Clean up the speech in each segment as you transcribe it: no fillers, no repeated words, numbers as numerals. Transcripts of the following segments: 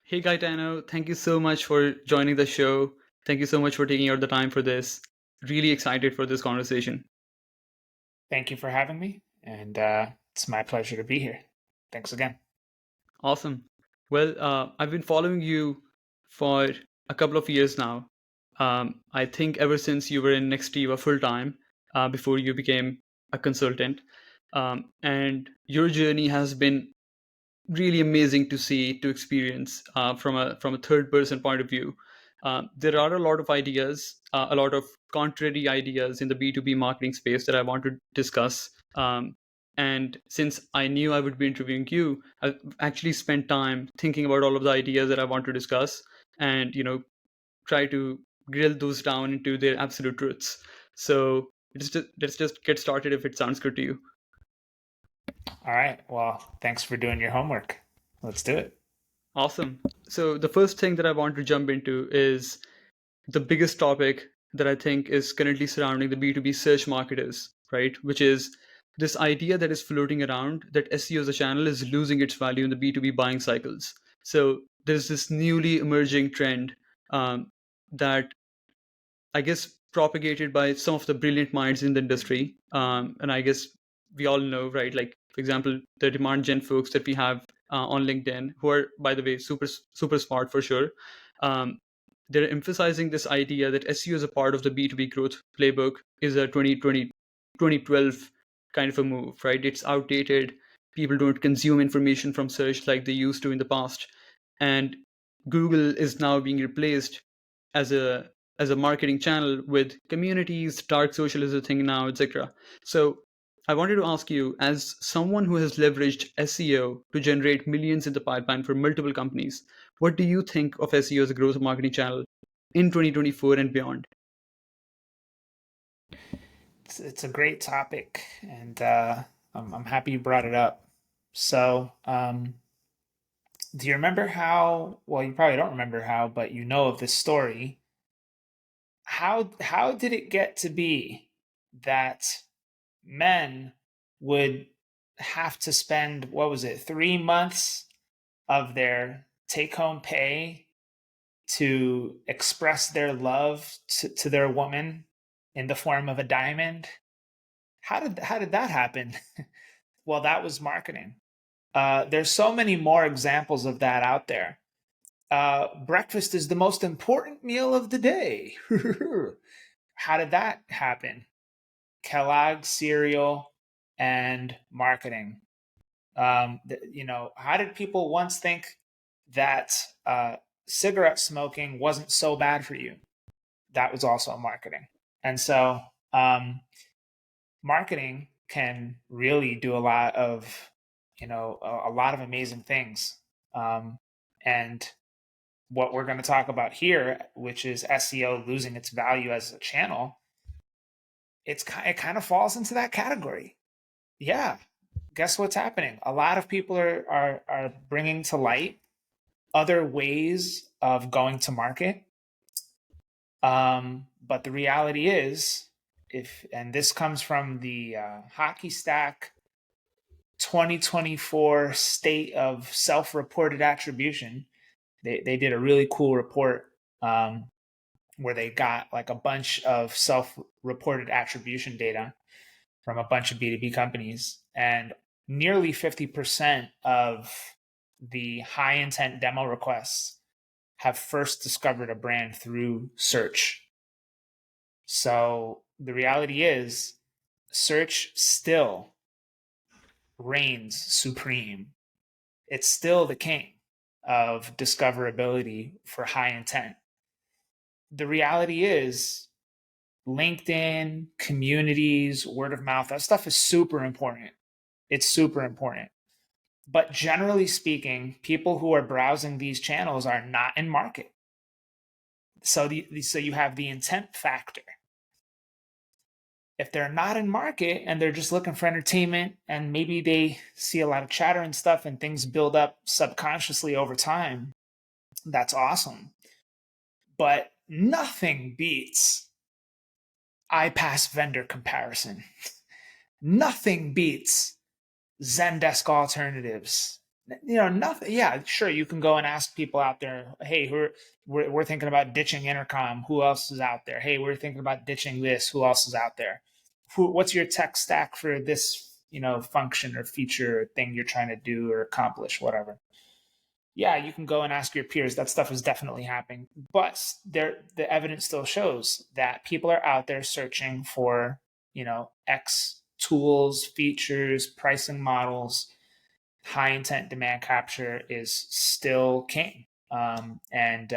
Hey Gaetano, thank you so much for joining the show. Thank you so much for taking out the time for this. Really excited for this conversation. Thank you for having me, and it's my pleasure to be here. Thanks again. Awesome. Well, I've been following you for a couple of years now. I think ever since you were in Nextiva full time, before you became a consultant. And your journey has been really amazing to see, to experience from a third person point of view. There are a lot of ideas, a lot of contrary ideas in the B2B marketing space that I want to discuss. And since I knew I would be interviewing you, I actually spent time thinking about all of the ideas that I want to discuss, and try to grill those down into their absolute truths. So let's just get started if it sounds good to you. All right. Well, thanks for doing your homework. Let's do it. Awesome. So the first thing that I want to jump into is the biggest topic that I think is currently surrounding the B2B search marketers, right? Which is this idea that is floating around that SEO as a channel is losing its value in the B2B buying cycles. So there's this newly emerging trend that I guess propagated by some of the brilliant minds in the industry. And I guess we all know, right? Like, for example, the demand gen folks that we have on LinkedIn, who are, by the way, super smart for sure. Um, they're emphasizing this idea that SEO as a part of the B2B growth playbook is a 2012 kind of a move, right? It's outdated. People don't consume information from search like they used to in the past. And Google is now being replaced as a marketing channel with communities, dark social is a thing now, etc. So I wanted to ask you, as someone who has leveraged SEO to generate millions in the pipeline for multiple companies, what do you think of SEO as a growth marketing channel in 2024 and beyond? It's a great topic, and I'm happy you brought it up. So, do you remember how? Well, you probably don't remember how, but you know of this story. How did it get to be that men would have to spend, what was it, 3 months of their take home pay to express their love to their woman in the form of a diamond? How did that happen? Well, that was marketing. There's so many more examples of that out there. Breakfast is the most important meal of the day. How did that happen? Kellogg's cereal and marketing. How did people once think that cigarette smoking wasn't so bad for you? That was also marketing. And so, marketing can really do a lot of, a lot of amazing things. And what we're going to talk about here, which is SEO losing its value as a channel, it kind of falls into that category. Yeah. Guess what's happening? A lot of people are bringing to light other ways of going to market. But the reality is, and this comes from the Hockey Stack 2024 State of Self-Reported Attribution. They did a really cool report where they got like a bunch of self-reported attribution data from a bunch of B2B companies, and nearly 50% of the high intent demo requests have first discovered a brand through search. So the reality is, search still reigns supreme. It's still the king of discoverability for high intent. The reality is, LinkedIn, communities, word of mouth, that stuff is super important. It's super important. But generally speaking, people who are browsing these channels are not in market. So you have the intent factor. If they're not in market and they're just looking for entertainment, and maybe they see a lot of chatter and stuff and things build up subconsciously over time, that's awesome. But nothing beats iPass vendor comparison. Nothing beats Zendesk alternatives. Nothing. Yeah, sure. You can go and ask people out there, hey, we're thinking about ditching intercom. Who else is out there? Hey, we're thinking about ditching this. Who else is out there? What's your tech stack for this, function or feature or thing you're trying to do or accomplish, whatever. Yeah, you can go and ask your peers. That stuff is definitely happening. But the evidence still shows that people are out there searching for, X tools, features, pricing models. High intent demand capture is still king. And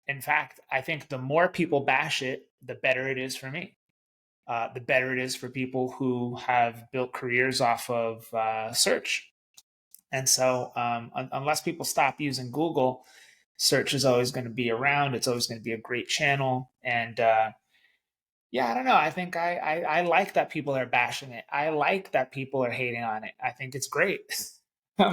in fact, I think the more people bash it, the better it is for me. The better it is for people who have built careers off of search. And so, unless people stop using Google, search is always going to be around. It's always going to be a great channel. And yeah, I don't know. I think I like that people are bashing it. I like that people are hating on it. I think it's great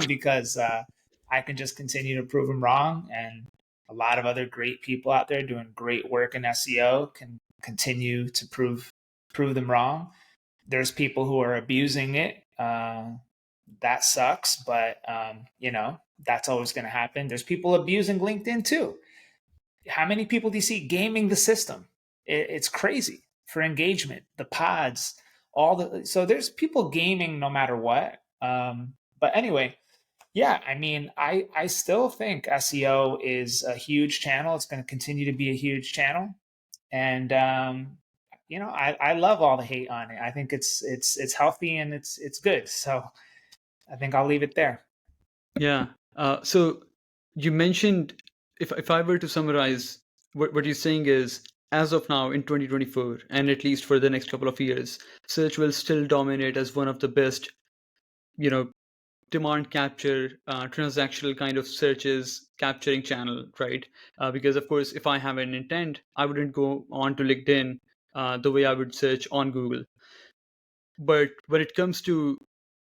because I can just continue to prove them wrong. And a lot of other great people out there doing great work in SEO can continue to prove them wrong. There's people who are abusing it. That sucks, but that's always going to happen. There's people abusing LinkedIn too. How many people do you see gaming the system? It's crazy for engagement, the pods, so there's people gaming no matter what. But anyway, yeah, I mean, I still think SEO is a huge channel. It's going to continue to be a huge channel, and I love all the hate on it. I think it's healthy and it's good. So I think I'll leave it there. Yeah. So you mentioned, if I were to summarize, what you're saying is, as of now in 2024, and at least for the next couple of years, search will still dominate as one of the best, you know, demand capture, transactional kind of searches capturing channel, right? Because of course, if I have an intent, I wouldn't go on to LinkedIn the way I would search on Google. But when it comes to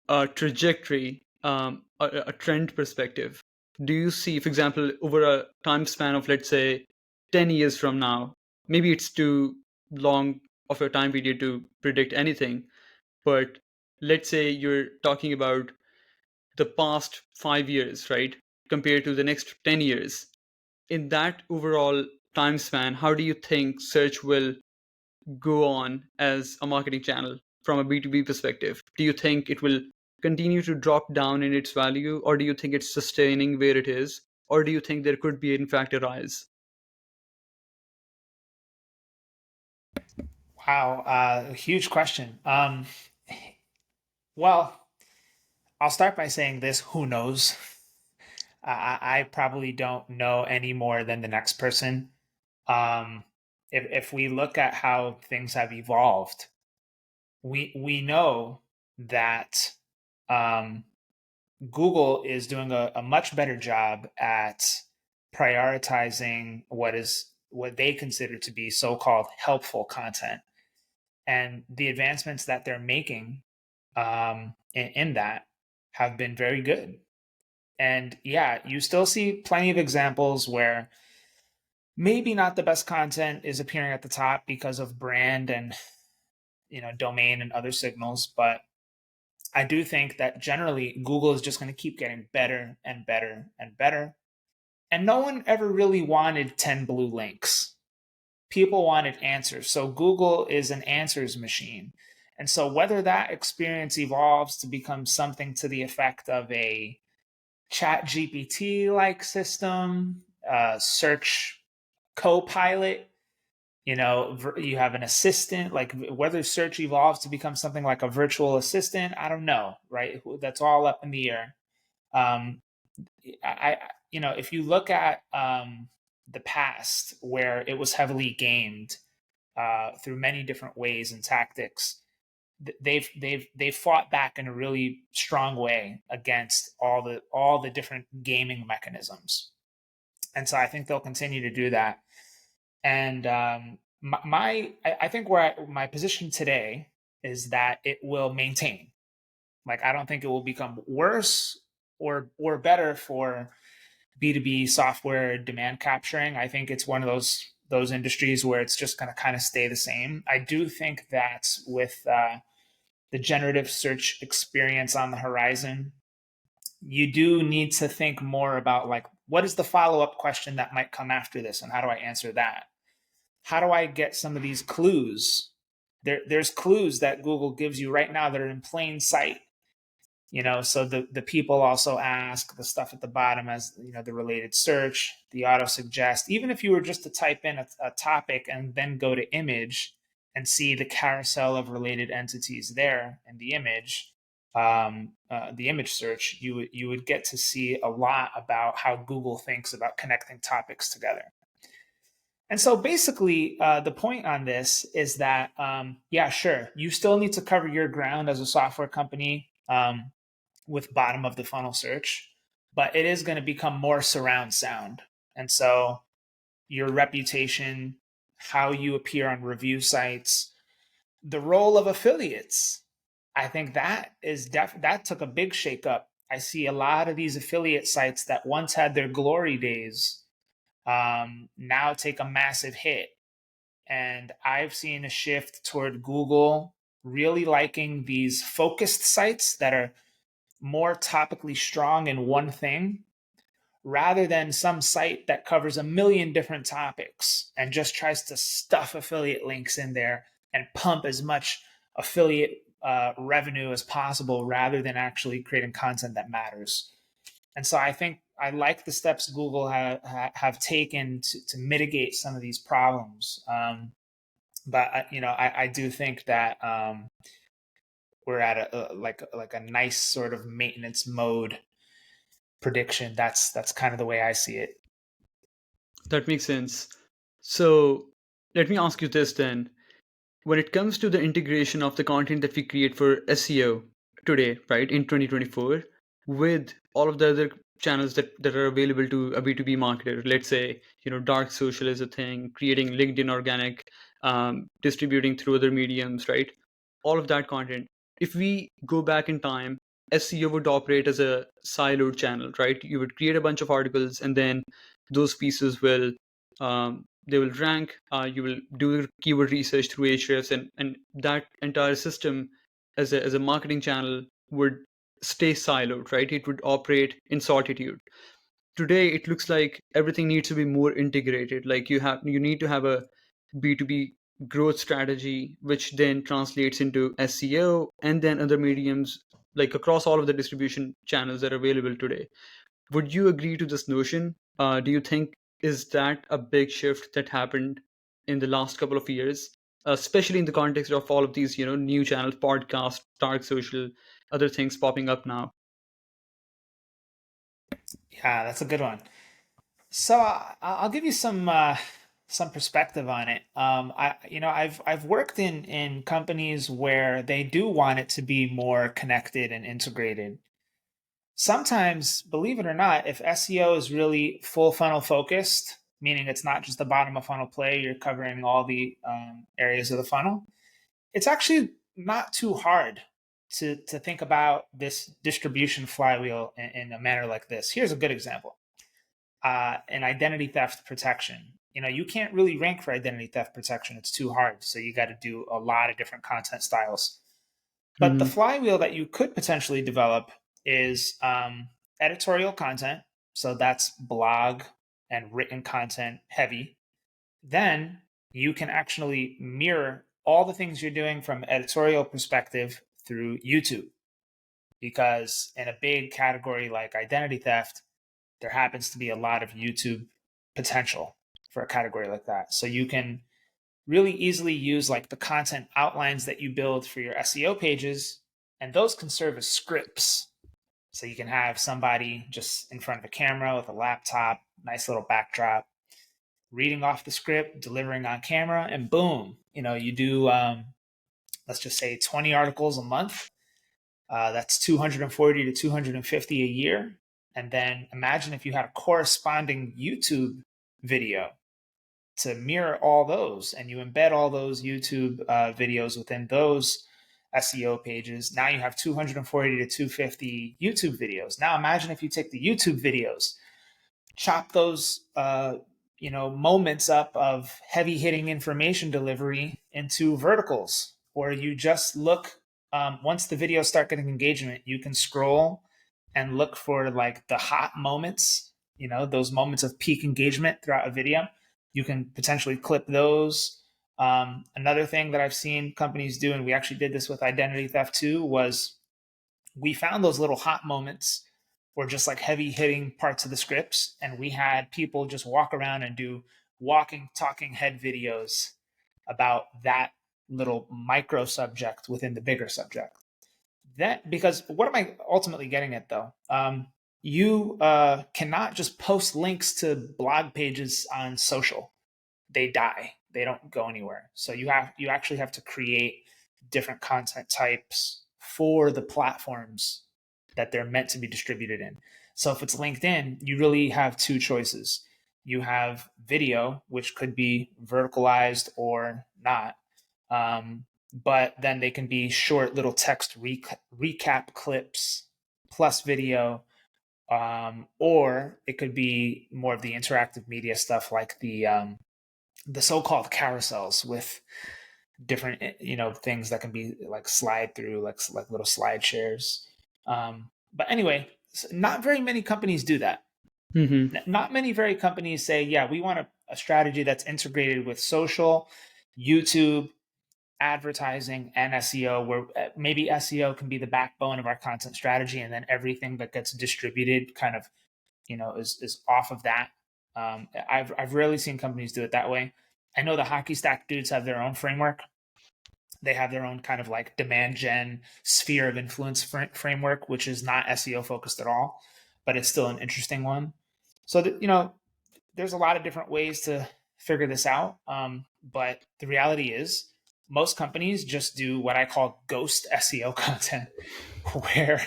a trajectory, a trend perspective, do you see, for example, over a time span of, let's say, 10 years from now, maybe it's too long of a time period to predict anything, but let's say you're talking about the past 5 years, right, compared to the next 10 years. In that overall time span, how do you think search will go on as a marketing channel from a B2B perspective? Do you think it will continue to drop down in its value, or do you think it's sustaining where it is, or do you think there could be, in fact, a rise? Wow, a huge question. Well, I'll start by saying this: who knows? I probably don't know any more than the next person. Um, if we look at how things have evolved, we know that um, Google is doing a much better job at prioritizing what they consider to be so-called helpful content, and the advancements that they're making in that have been very good. And yeah, you still see plenty of examples where maybe not the best content is appearing at the top because of brand and domain and other signals, but I do think that generally Google is just going to keep getting better and better and better. And no one ever really wanted 10 blue links. People wanted answers. So Google is an answers machine. And so whether that experience evolves to become something to the effect of a chat GPT like system, search co-pilot, you have an assistant, like whether search evolves to become something like a virtual assistant, I don't know, right? That's all up in the air. um, if you look at the past where it was heavily gamed through many different ways and tactics, they've fought back in a really strong way against all the different gaming mechanisms, and so I think they'll continue to do that. And I think my position today is that it will maintain. Like, I don't think it will become worse or better for B2B software demand capturing. I think it's one of those industries where it's just going to kind of stay the same. I do think that with the generative search experience on the horizon, you do need to think more about like, what is the follow-up question that might come after this, and how do I answer that? How do I get some of these clues? There's clues that Google gives you right now that are in plain sight. So the people also ask the stuff at the bottom as the related search, the auto suggest. Even if you were just to type in a topic and then go to image and see the carousel of related entities there in the image search, you would get to see a lot about how Google thinks about connecting topics together. And so basically, the point on this is that, yeah, sure, you still need to cover your ground as a software company with bottom of the funnel search, but it is going to become more surround sound. And so your reputation, how you appear on review sites, the role of affiliates, I think that that took a big shakeup. I see a lot of these affiliate sites that once had their glory days now take a massive hit. And I've seen a shift toward Google really liking these focused sites that are more topically strong in one thing, rather than some site that covers a million different topics and just tries to stuff affiliate links in there and pump as much affiliate revenue as possible, rather than actually creating content that matters. And so I think I like the steps Google have taken to mitigate some of these problems. But I do think that we're at a nice sort of maintenance mode prediction. That's kind of the way I see it. That makes sense. So let me ask you this then. When it comes to the integration of the content that we create for SEO today, right, in 2024, with all of the other channels that are available to a B2B marketer, let's say, dark social is a thing, creating LinkedIn organic, distributing through other mediums, right? All of that content. If we go back in time, SEO would operate as a siloed channel, right? You would create a bunch of articles, and then those pieces will they will rank. You will do keyword research through Ahrefs, and that entire system as a marketing channel would stay siloed, right? It would operate in solitude. Today it looks like everything needs to be more integrated. Like you need to have a B2B growth strategy, which then translates into SEO and then other mediums, like across all of the distribution channels that are available today. Would you agree to this notion? Do you think is that a big shift that happened in the last couple of years, especially in the context of all of these, new channels, podcasts, dark social, other things popping up now? Yeah, that's a good one. So I'll give you some perspective on it. I've worked in companies where they do want it to be more connected and integrated. Sometimes, believe it or not, if SEO is really full funnel focused, meaning it's not just the bottom of funnel play, you're covering all the areas of the funnel, it's actually not too hard to think about this distribution flywheel in a manner like this. Here's a good example. In identity theft protection, you can't really rank for identity theft protection. It's too hard. So you got to do a lot of different content styles. But the Hmm. flywheel that you could potentially develop is editorial content. So that's blog and written content heavy. Then you can actually mirror all the things you're doing from editorial perspective through YouTube. Because in a big category like identity theft, there happens to be a lot of YouTube potential for a category like that. So you can really easily use like the content outlines that you build for your SEO pages, and those can serve as scripts. So you can have somebody just in front of a camera with a laptop, nice little backdrop, reading off the script, delivering on camera, and boom, you do, let's just say 20 articles a month. That's 240 to 250 a year. And then imagine if you had a corresponding YouTube video to mirror all those, and you embed all those YouTube videos within those SEO pages. Now you have 240 to 250 YouTube videos. Now imagine if you take the YouTube videos, chop those moments up of heavy hitting information delivery into verticals, or you just look, once the videos start getting engagement, you can scroll and look for like the hot moments, those moments of peak engagement throughout a video. You can potentially clip those. Another thing that I've seen companies do, and we actually did this with identity theft too, was we found those little hot moments or just like heavy hitting parts of the scripts, and we had people just walk around and do walking, talking head videos about that little micro subject within the bigger subject. That, because what am I ultimately getting at though? You cannot just post links to blog pages on social. They die. They don't go anywhere. So you actually have to create different content types for the platforms that they're meant to be distributed in. So if it's LinkedIn, you really have two choices. You have video, which could be verticalized or not. But then they can be short little text recap clips plus video, or it could be more of the interactive media stuff like the so-called carousels with different things that can be like slide through like little slide shares. But anyway, not very many companies do that. Mm-hmm. Not many very companies say, yeah, we want a strategy that's integrated with social, YouTube, advertising, and SEO, where maybe SEO can be the backbone of our content strategy, and then everything that gets distributed kind of is off of that. I've rarely seen companies do it that way. I know the hockey stack dudes have their own framework. They have their own kind of like demand gen sphere of influence framework, which is not SEO focused at all, but it's still an interesting one. So there's a lot of different ways to figure this out. But the reality is, most companies just do what I call ghost SEO content, where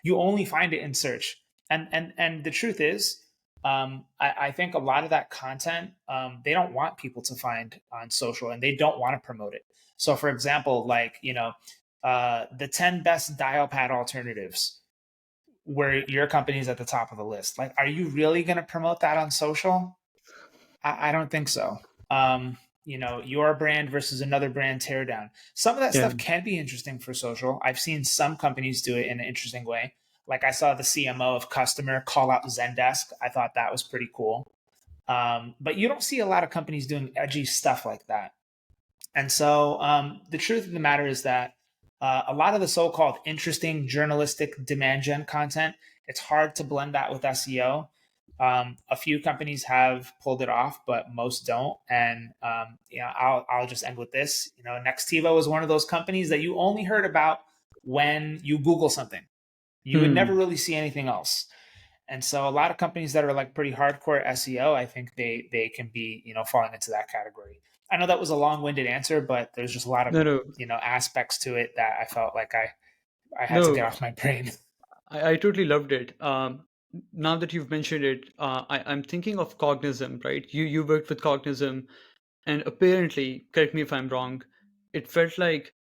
you only find it in search. And the truth is, I think a lot of that content they don't want people to find on social, and they don't want to promote it. So, for example, like the 10 best dial pad alternatives, where your company is at the top of the list. Like, are you really going to promote that on social? I don't think so. Your brand versus another brand teardown. Some of that Yeah. stuff can be interesting for social. I've seen some companies do it in an interesting way. Like I saw the CMO of Kustomer call out Zendesk. I thought that was pretty cool. But you don't see a lot of companies doing edgy stuff like that. And so the truth of the matter is that a lot of the so-called interesting journalistic demand gen content, it's hard to blend that with SEO. A few companies have pulled it off, but most don't. And I'll just end with this. Nextiva was one of those companies that you only heard about when you Google something. You would never Hmm. really see anything else. And so a lot of companies that are like pretty hardcore SEO, I think they can be, falling into that category. I know that was a long-winded answer, but there's just a lot of, No, no, aspects to it that I felt like I had to get no. off my brain. I totally loved it. Now that you've mentioned it, I'm thinking of Cognism, right? You worked with Cognism, and apparently, correct me if I'm wrong, it felt like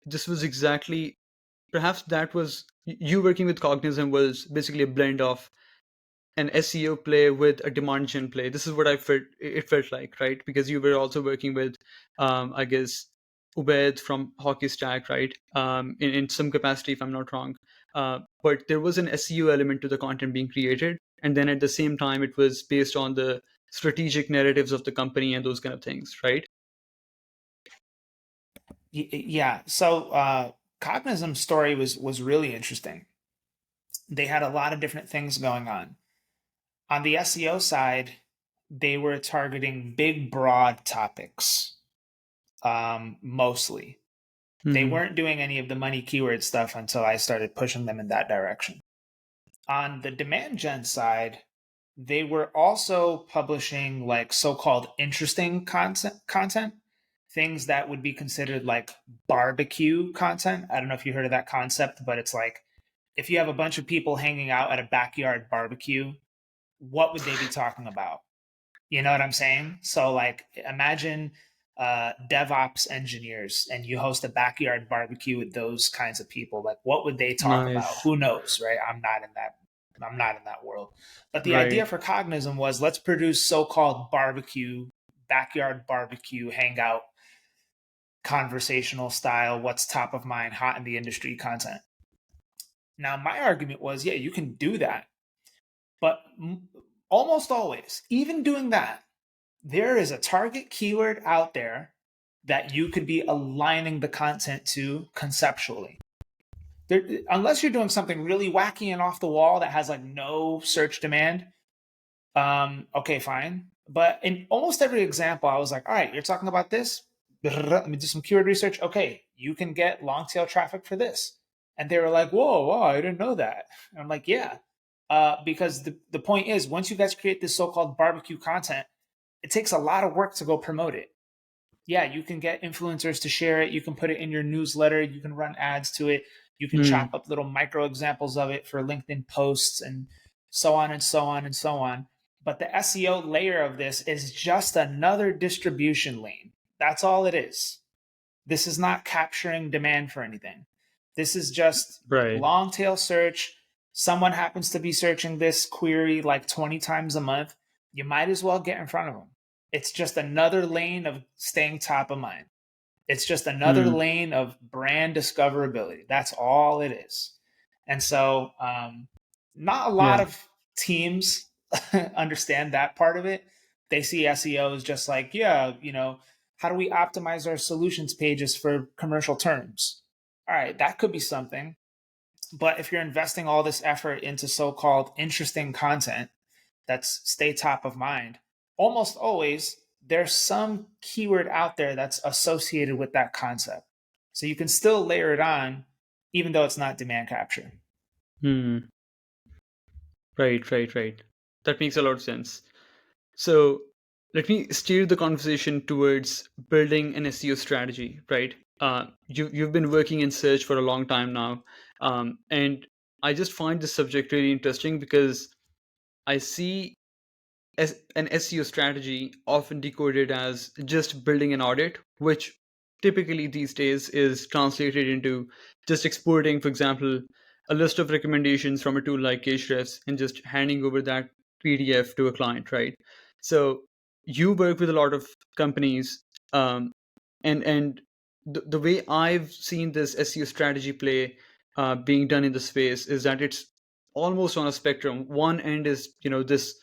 this was exactly, perhaps that was you working with Cognism was basically a blend of an SEO play with a demand gen play. This is what I felt it felt like, right? Because you were also working with, I guess, Ubaid from Hockey Stack, right? In some capacity, if I'm not wrong. But there was an SEO element to the content being created, and then at the same time, it was based on the strategic narratives of the company and those kind of things, right? Yeah. So Cognism's story was really interesting. They had a lot of different things going on. On the SEO side, they were targeting big, broad topics, mostly. They Hmm. weren't doing any of the money keyword stuff until I started pushing them in that direction. On the demand gen side, they were also publishing like so-called interesting content, things that would be considered like barbecue content. I don't know if you heard of that concept, but it's like if you have a bunch of people hanging out at a backyard barbecue, what would they be talking about? You know what I'm saying? So like imagine DevOps engineers and you host a backyard barbecue with those kinds of people. Like what would they talk about? Nice. Who knows, right? I'm not in that world. But the idea Right. for Cognism was let's produce so-called backyard barbecue hangout, conversational style, what's top of mind, hot in the industry content. Now, my argument was, yeah, you can do that. But almost always, even doing that, there is a target keyword out there that you could be aligning the content to conceptually. There, unless you're doing something really wacky and off the wall that has like no search demand, okay, fine. But in almost every example, I was like, all right, you're talking about this. Let me do some keyword research. Okay, you can get long tail traffic for this. And they were like, whoa, I didn't know that. And I'm like, yeah. Because the point is, once you guys create this so-called barbecue content, it takes a lot of work to go promote it. Yeah, you can get influencers to share it. You can put it in your newsletter. You can run ads to it. You can chop up little micro examples of it for LinkedIn posts and so on and so on and so on. But the SEO layer of this is just another distribution lane. That's all it is. This is not capturing demand for anything. This is just Right. long tail search. Someone happens to be searching this query like 20 times a month. You might as well get in front of them. It's just another lane of staying top of mind. It's just another lane of brand discoverability. That's all it is. And so, not a lot Yeah. of teams understand that part of it. They see SEO as just like, yeah, how do we optimize our solutions pages for commercial terms? All right, that could be something. But if you're investing all this effort into so-called interesting content that's stay top of mind, almost always there's some keyword out there that's associated with that concept. So you can still layer it on, even though it's not demand capture. Hmm. Right. That makes a lot of sense. So let me steer the conversation towards building an SEO strategy, right? You've been working in search for a long time now, and I just find this subject really interesting because I see an SEO strategy often decoded as just building an audit, which typically these days is translated into just exporting, for example, a list of recommendations from a tool like Ahrefs and just handing over that PDF to a client, right? So you work with a lot of companies, and the way I've seen this SEO strategy play being done in the space is that it's almost on a spectrum. One end is this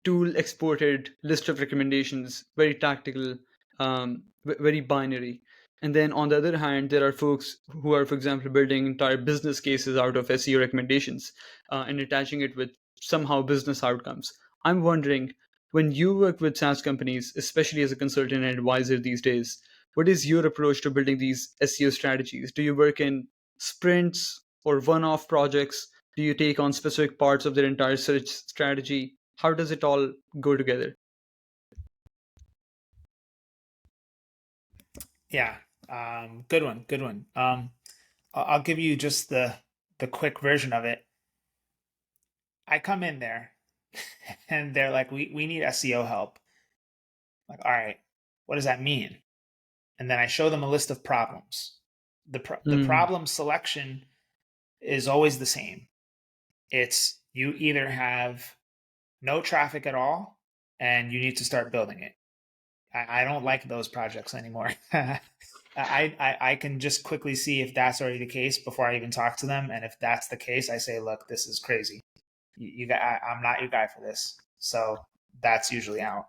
tool exported list of recommendations, very tactical, very binary. And then on the other hand, there are folks who are, for example, building entire business cases out of SEO recommendations and attaching it with somehow business outcomes. I'm wondering, when you work with SaaS companies, especially as a consultant and advisor these days, what is your approach to building these SEO strategies? Do you work in sprints or one-off projects? Do you take on specific parts of their entire search strategy? How does it all go together? Yeah, good one, good one. I'll give you just the quick version of it. I come in there, and they're like, "We need SEO help." I'm like, all right, what does that mean? And then I show them a list of problems. The Mm, problem selection is always the same. It's you either have no traffic at all and you need to start building it. I don't like those projects anymore. I can just quickly see if that's already the case before I even talk to them. And if that's the case, I say, look, this is crazy. I'm not your guy for this. So that's usually out.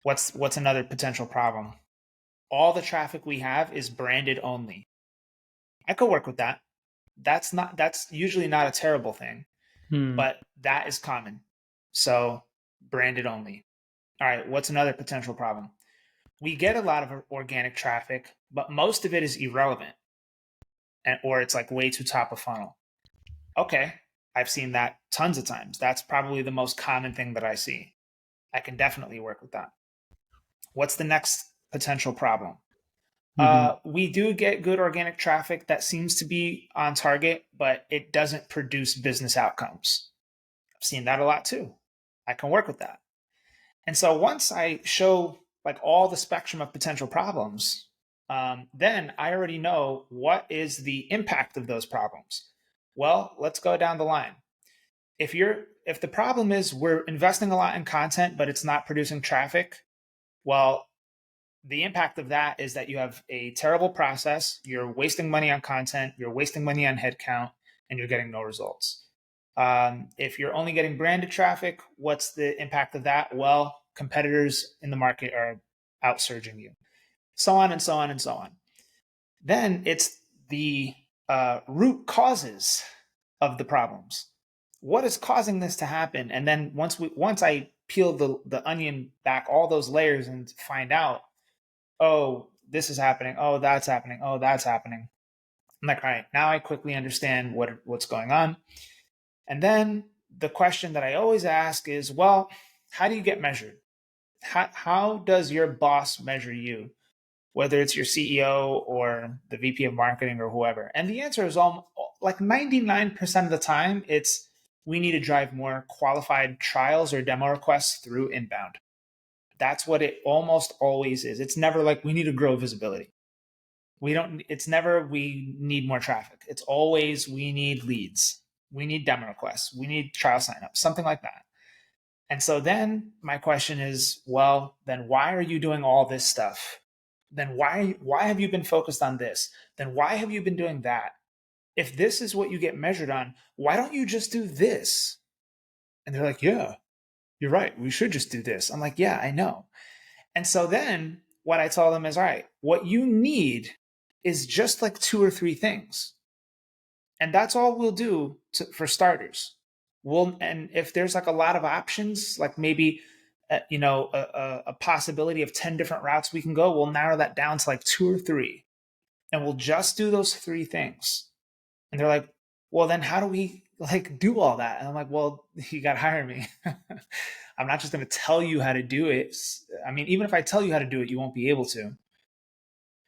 What's another potential problem? All the traffic we have is branded only. I could work with that. That's usually not a terrible thing, mm, but that is common. So branded only. All right, what's another potential problem? We get a lot of organic traffic, but most of it is irrelevant, or it's like way too top of funnel. Okay, I've seen that tons of times. That's probably the most common thing that I see. I can definitely work with that. What's the next potential problem? mhm. We do get good organic traffic that seems to be on target, but it doesn't produce business outcomes. I've seen that a lot too. I can work with that. And so once I show like all the spectrum of potential problems, then I already know what is the impact of those problems. Well, let's go down the line. If the problem is we're investing a lot in content, but it's not producing traffic, well, the impact of that is that you have a terrible process. You're wasting money on content. You're wasting money on headcount. and you're getting no results. If you're only getting branded traffic, what's the impact of that? Well, competitors in the market are outsurging you, so on and so on and so on. Then it's the root causes of the problems. What is causing this to happen? And then once I peel the onion back, all those layers, and find out, oh, this is happening. Oh, that's happening. Oh, that's happening. I'm like, all right, now I quickly understand what's going on. And then the question that I always ask is, well, how do you get measured? How does your boss measure you? Whether it's your CEO or the VP of marketing or whoever. And the answer is like 99% of the time, it's we need to drive more qualified trials or demo requests through inbound. That's what it almost always is. It's never like we need to grow visibility. It's never we need more traffic. It's always we need leads. We need demo requests. We need trial signups, something like that. And so then my question is, well, then why are you doing all this stuff? Then why have you been focused on this? Then why have you been doing that? If this is what you get measured on, why don't you just do this? And they're like, yeah, you're right. We should just do this. I'm like, yeah, I know. And so then what I tell them is, all right, what you need is just like 2 or 3 things. And that's all we'll do for starters. And if there's like a lot of options, like maybe a possibility of 10 different routes we can go, we'll narrow that down to like 2 or 3, and we'll just do those 3 things. And they're like, well, then how do we like do all that? And I'm like, well, you got to hire me. I'm not just going to tell you how to do it. I mean, even if I tell you how to do it, you won't be able to.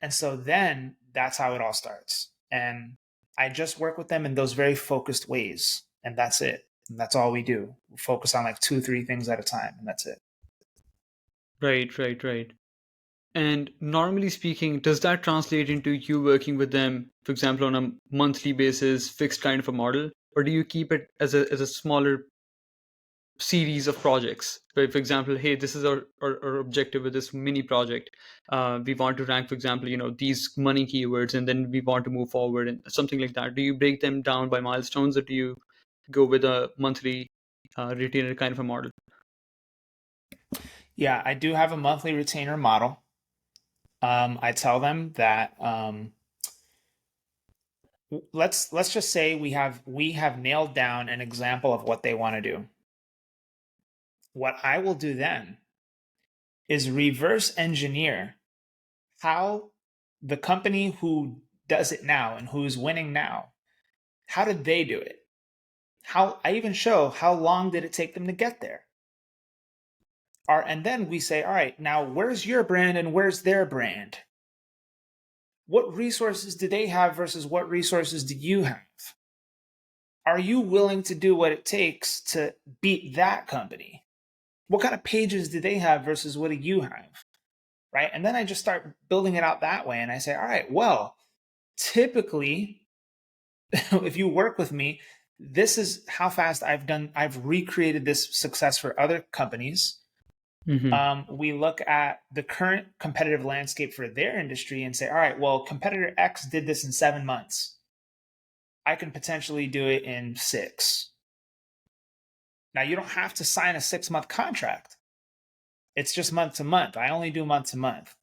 And so then that's how it all starts. And I just work with them in those very focused ways. And that's it. And that's all we do. We focus on like 2, 3 things at a time, and that's it. Right. And normally speaking, does that translate into you working with them, for example, on a monthly basis, fixed kind of a model? Or do you keep it as a smaller series of projects? Where, for example, hey, this is our objective with this mini project. We want to rank, for example, these money keywords, and then we want to move forward and something like that. Do you break them down by milestones, or do you go with a monthly retainer kind of a model? Yeah, I do have a monthly retainer model. I tell them that let's just say we have nailed down an example of what they want to do. What I will do then is reverse engineer how the company who does it now and who's winning now, how did they do it? I even show how long did it take them to get there. And then we say, all right, now where's your brand and where's their brand? What resources do they have versus what resources do you have? Are you willing to do what it takes to beat that company? What kind of pages do they have versus what do you have? Right? And then I just start building it out that way. And I say, all right, well, typically, if you work with me, this is how fast I've recreated this success for other companies. Mm-hmm. We look at the current competitive landscape for their industry and say, all right, well, competitor X did this in 7 months. I can potentially do it in 6. Now, you don't have to sign a 6-month contract. It's just month to month. I only do month to month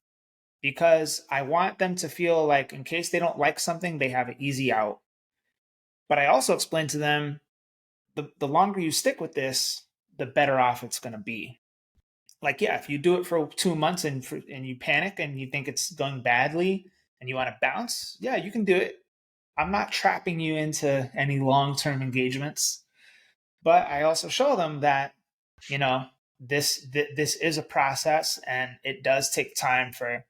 because I want them to feel like in case they don't like something, they have an easy out. But I also explain to them the longer you stick with this, the better off it's going to be. Like, yeah, if you do it for 2 months and you panic and you think it's going badly and you want to bounce, yeah, you can do it. I'm not trapping you into any long-term engagements, but I also show them that, this is a process and it does take time for,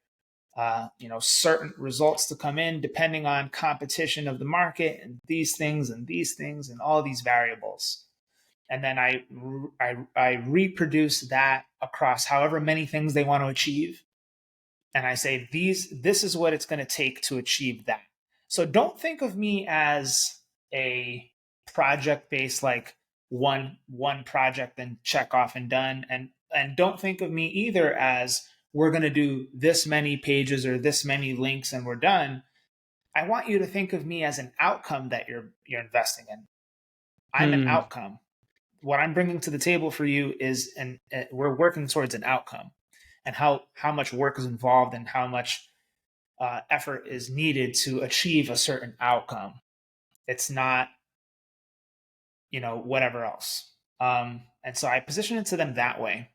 certain results to come in depending on competition of the market and these things and all these variables. And then I reproduce that across however many things they want to achieve. And I say, this is what it's going to take to achieve that. So don't think of me as a project based, like one project and check off and done. And don't think of me either as we're going to do this many pages or this many links and we're done. I want you to think of me as an outcome that you're investing in. I'm an Hmm. outcome. What I'm bringing to the table for you is, we're working towards an outcome, and how much work is involved and how much effort is needed to achieve a certain outcome. It's not, whatever else. And so I position it to them that way.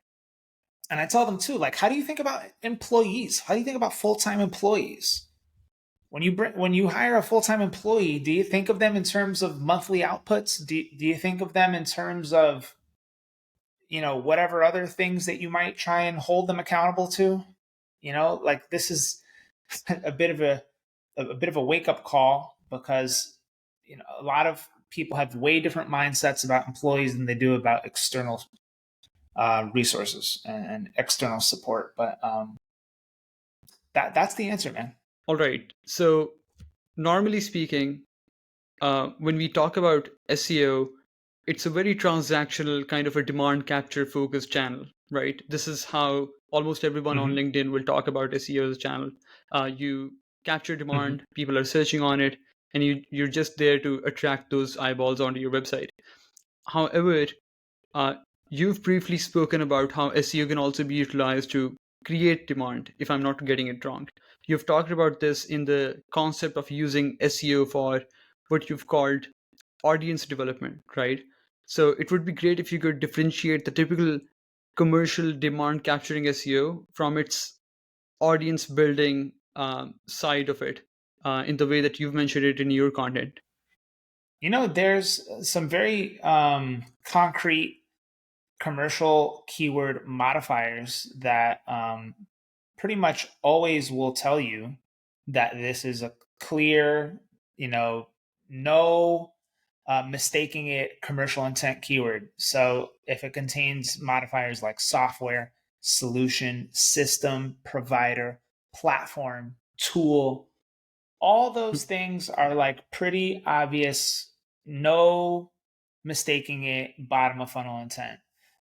And I tell them too, like, how do you think about employees? How do you think about full-time employees? When you hire a full-time employee, do you think of them in terms of monthly outputs? Do you think of them in terms of, whatever other things that you might try and hold them accountable to? Like, this is a bit of a wake-up call, because a lot of people have way different mindsets about employees than they do about external resources and external support. But that's the answer, man. All right. So normally speaking, when we talk about SEO, it's a very transactional kind of a demand capture focused channel, right? This is how almost everyone on Mm-hmm. LinkedIn will talk about SEO as a channel. You capture Mm-hmm. demand, people are searching on it, and you're just there to attract those eyeballs onto your website. However, uh, you've briefly spoken about how SEO can also be utilized to create demand, if I'm not getting it wrong. You've talked about this in the concept of using SEO for what you've called audience development, right? So it would be great if you could differentiate the typical commercial demand capturing SEO from its audience building side of it, in the way that you've mentioned it in your content. There's some very concrete commercial keyword modifiers that pretty much always will tell you that this is a clear, no mistaking it commercial intent keyword. So if it contains modifiers like software, solution, system, provider, platform, tool, all those things are like pretty obvious, no mistaking it, bottom of funnel intent.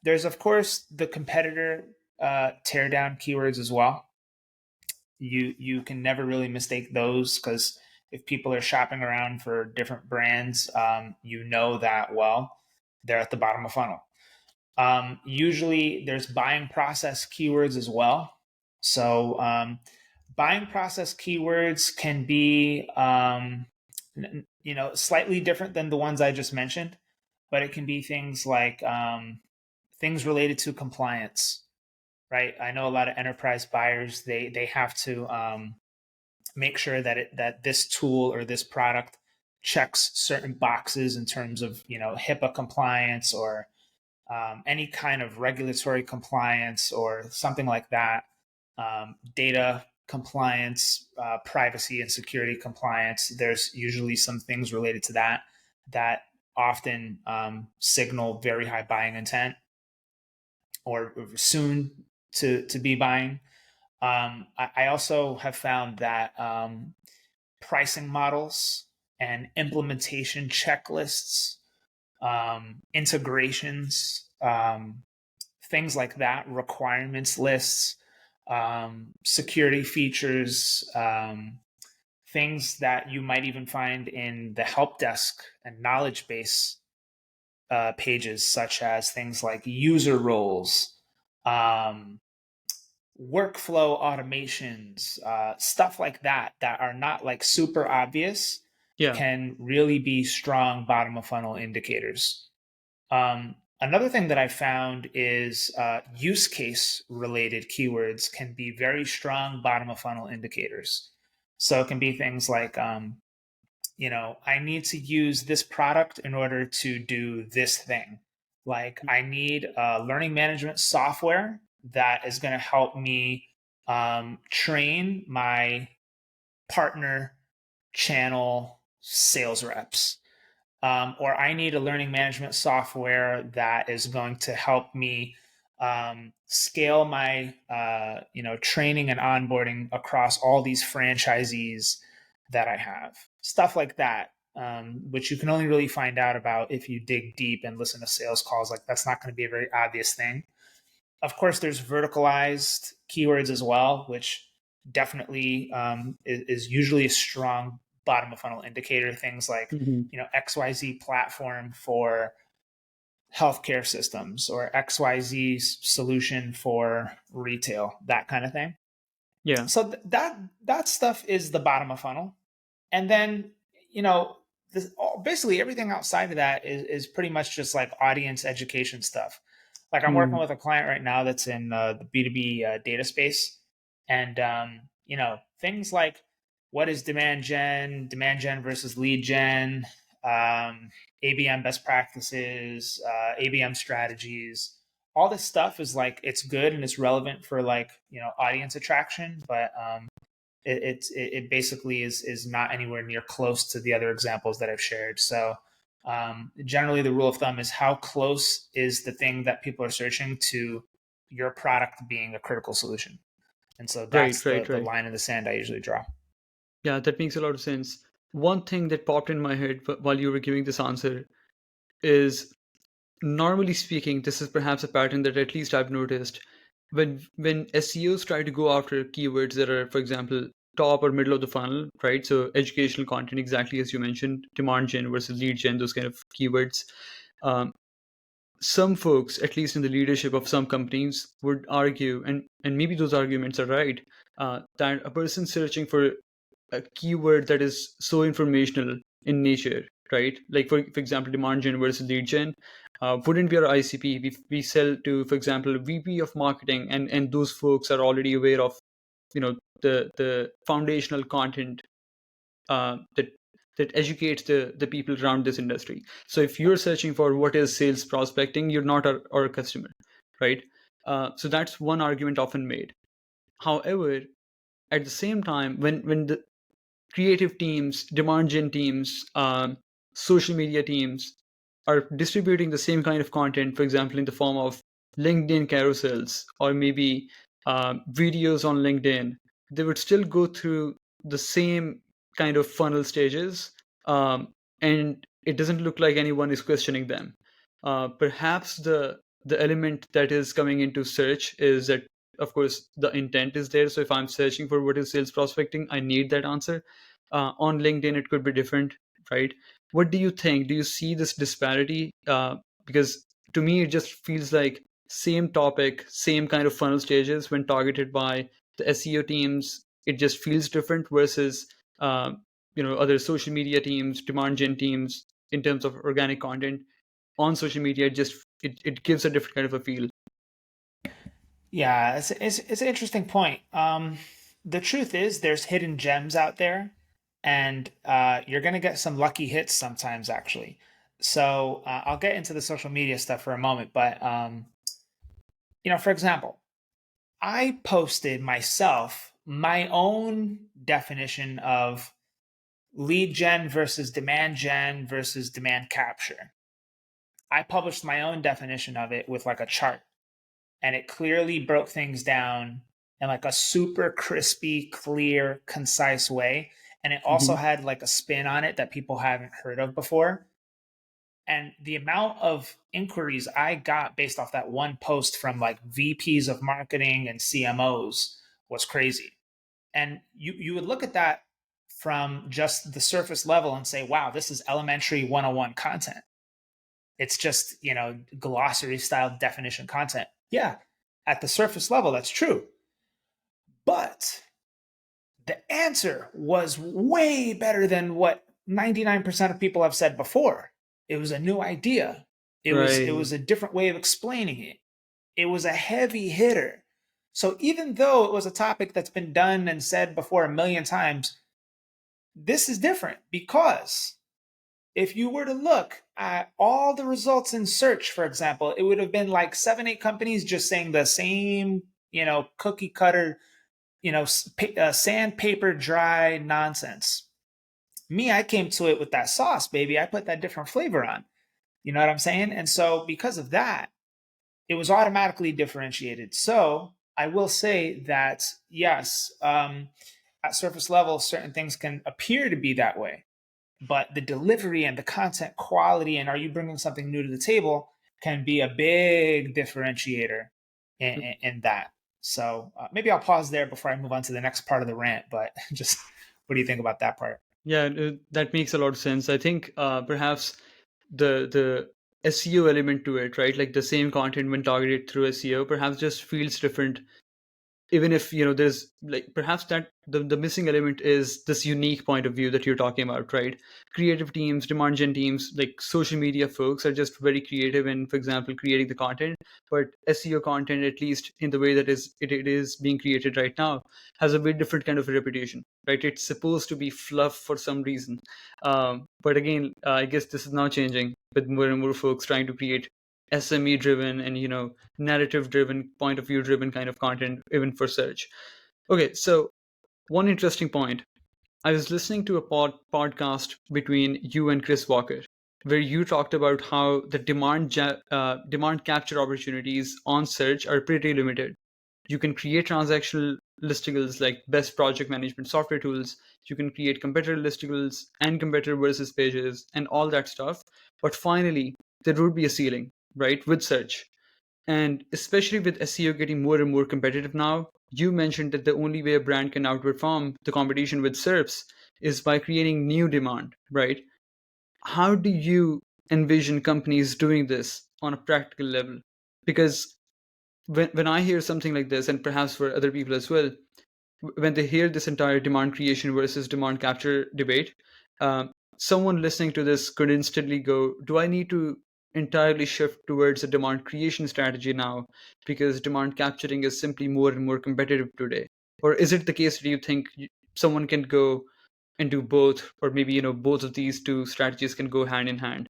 There's, of course, the competitor teardown keywords as well. You can never really mistake those, because if people are shopping around for different brands, that, well, they're at the bottom of funnel. Usually there's buying process keywords as well. So buying process keywords can be slightly different than the ones I just mentioned, but it can be things like things related to compliance, right? I know a lot of enterprise buyers, they have to make sure that this tool or this product checks certain boxes in terms of HIPAA compliance, or any kind of regulatory compliance or something like that, data compliance, privacy and security compliance. There's usually some things related to that often signal very high buying intent, or soon to be buying. I also have found that pricing models and implementation checklists, integrations, things like that, requirements lists, security features, things that you might even find in the help desk and knowledge base pages, such as things like user roles, um, workflow automations, stuff like that are not like super obvious, Yeah. can really be strong bottom of funnel indicators. Another thing that I found is use case related keywords can be very strong bottom of funnel indicators. So it can be things like, I need to use this product in order to do this thing. Like, I need learning management software that is going to help me train my partner channel sales reps. Or I need a learning management software that is going to help me scale my training and onboarding across all these franchisees that I have. Stuff like that, which you can only really find out about if you dig deep and listen to sales calls. Like, that's not going to be a very obvious thing. Of course, there's verticalized keywords as well, which definitely is usually a strong bottom of funnel indicator, things like, Mhm. XYZ platform for healthcare systems or XYZ solution for retail, that kind of thing. Yeah. So that stuff is the bottom of funnel. And then, basically everything outside of that is pretty much just like audience education stuff. Like I'm working Mm. with a client right now that's in the B2B data space. And, things like what is demand gen versus lead gen, ABM best practices, ABM strategies, all this stuff is like, it's good and it's relevant for like, audience attraction, but it basically is not anywhere near close to the other examples that I've shared. So generally, the rule of thumb is how close is the thing that people are searching to your product being a critical solution. And so Right, that's right, the right. line in the sand I usually draw. Yeah, that makes a lot of sense. One thing that popped in my head while you were giving this answer is, normally speaking, this is perhaps a pattern that at least I've noticed. When SEOs try to go after keywords that are, for example, top or middle of the funnel, right? So educational content, exactly as you mentioned, demand gen versus lead gen, those kind of keywords. Um, some folks, at least in the leadership of some companies, would argue, and maybe those arguments are right, that a person searching for a keyword that is so informational in nature, right? Like for example, demand gen versus lead gen, wouldn't be our ICP. We sell to, for example, VP of marketing, and those folks are already aware of, the foundational content that educates the people around this industry. So if you're searching for what is sales prospecting, you're not our customer, right? So that's one argument often made. However, at the same time, when the creative teams, demand gen teams, social media teams are distributing the same kind of content, for example, in the form of LinkedIn carousels or maybe videos on LinkedIn, they would still go through the same kind of funnel stages, and it doesn't look like anyone is questioning them. Perhaps the element that is coming into search is that, of course, the intent is there. So if I'm searching for what is sales prospecting, I need that answer. On LinkedIn, it could be different, right? What do you think? Do you see this disparity? Because to me, it just feels like same topic, same kind of funnel stages when targeted by the SEO teams. It just feels different versus other social media teams, demand gen teams, in terms of organic content on social media. It gives a different kind of a feel. Yeah, it's an interesting point. The truth is, there's hidden gems out there, and you're going to get some lucky hits sometimes, actually. So I'll get into the social media stuff for a moment, but for example, I posted myself my own definition of lead gen versus demand capture. I published my own definition of it with like a chart, and it clearly broke things down in like a super crispy, clear, concise way. And it also Hmm. had like a spin on it that people haven't heard of before. And the amount of inquiries I got based off that one post from like VPs of marketing and CMOs was crazy. And you would look at that from just the surface level and say, wow, this is elementary 101 content. It's just, glossary style definition content. Yeah, at the surface level, that's true. But the answer was way better than what 99% of people have said before. It was a new idea. It was Right. a different way of explaining it. It was a heavy hitter. So even though it was a topic that's been done and said before a million times, this is different because if you were to look at all the results in search, for example, it would have been like 7, 8 companies just saying the same, cookie cutter, sandpaper dry nonsense. Me, I came to it with that sauce, baby. I put that different flavor on. You know what I'm saying? And so because of that, it was automatically differentiated. So I will say that yes, at surface level, certain things can appear to be that way, but the delivery and the content quality and are you bringing something new to the table can be a big differentiator in that. So maybe I'll pause there before I move on to the next part of the rant, but just what do you think about that part? Yeah, that makes a lot of sense. I think perhaps the SEO element to it, right? Like the same content when targeted through SEO, perhaps just feels different, even if there's like perhaps that the missing element is this unique point of view that you're talking about, right? Creative teams, demand gen teams, like social media folks are just very creative in, for example, creating the content. But SEO content, at least in the way that it is being created right now, has a very different kind of reputation, right? It's supposed to be fluff for some reason. But again, I guess this is now changing with more and more folks trying to create SME driven and narrative driven, point of view driven kind of content, even for search. Okay, so one interesting point. I was listening to a podcast between you and Chris Walker, where you talked about how the demand capture opportunities on search are pretty limited. You can create transactional listicles like best project management software tools. You can create competitor listicles and competitor versus pages and all that stuff. But finally, there would be a ceiling, right, with search. And especially with SEO getting more and more competitive now, you mentioned that the only way a brand can outperform the competition with SERPs is by creating new demand, right? How do you envision companies doing this on a practical level? Because when I hear something like this, and perhaps for other people as well, when they hear this entire demand creation versus demand capture debate, um, someone listening to this could instantly go, do I need to entirely shift towards a demand creation strategy now because demand capturing is simply more and more competitive today? Or is it the case, do you think someone can go and do both, or maybe both of these two strategies can go hand in hand?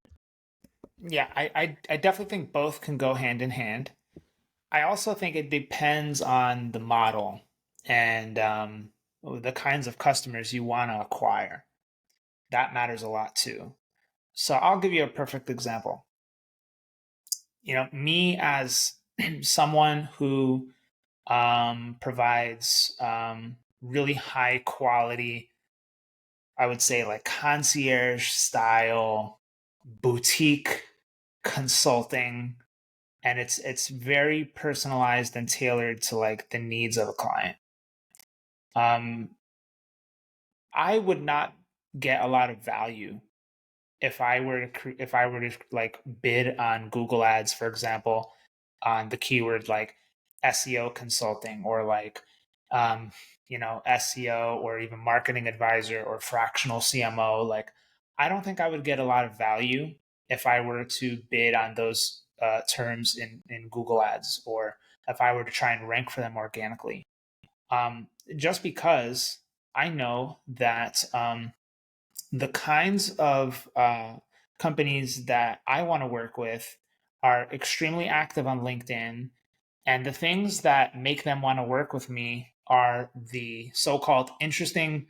Yeah, I definitely think both can go hand in hand. I also think it depends on the model and the kinds of customers you want to acquire. That matters a lot too. So I'll give you a perfect example. Me as someone who provides really high quality, I would say like concierge style boutique consulting, and it's very personalized and tailored to like the needs of a client. Um, I would not get a lot of value if I were to like bid on Google Ads, for example, on the keyword like SEO consulting or like um, SEO or even marketing advisor or fractional CMO. Like, I don't think I would get a lot of value if I were to bid on those terms in Google Ads, or if I were to try and rank for them organically. Just because I know that the kinds of companies that I want to work with are extremely active on LinkedIn. And the things that make them want to work with me are the so called interesting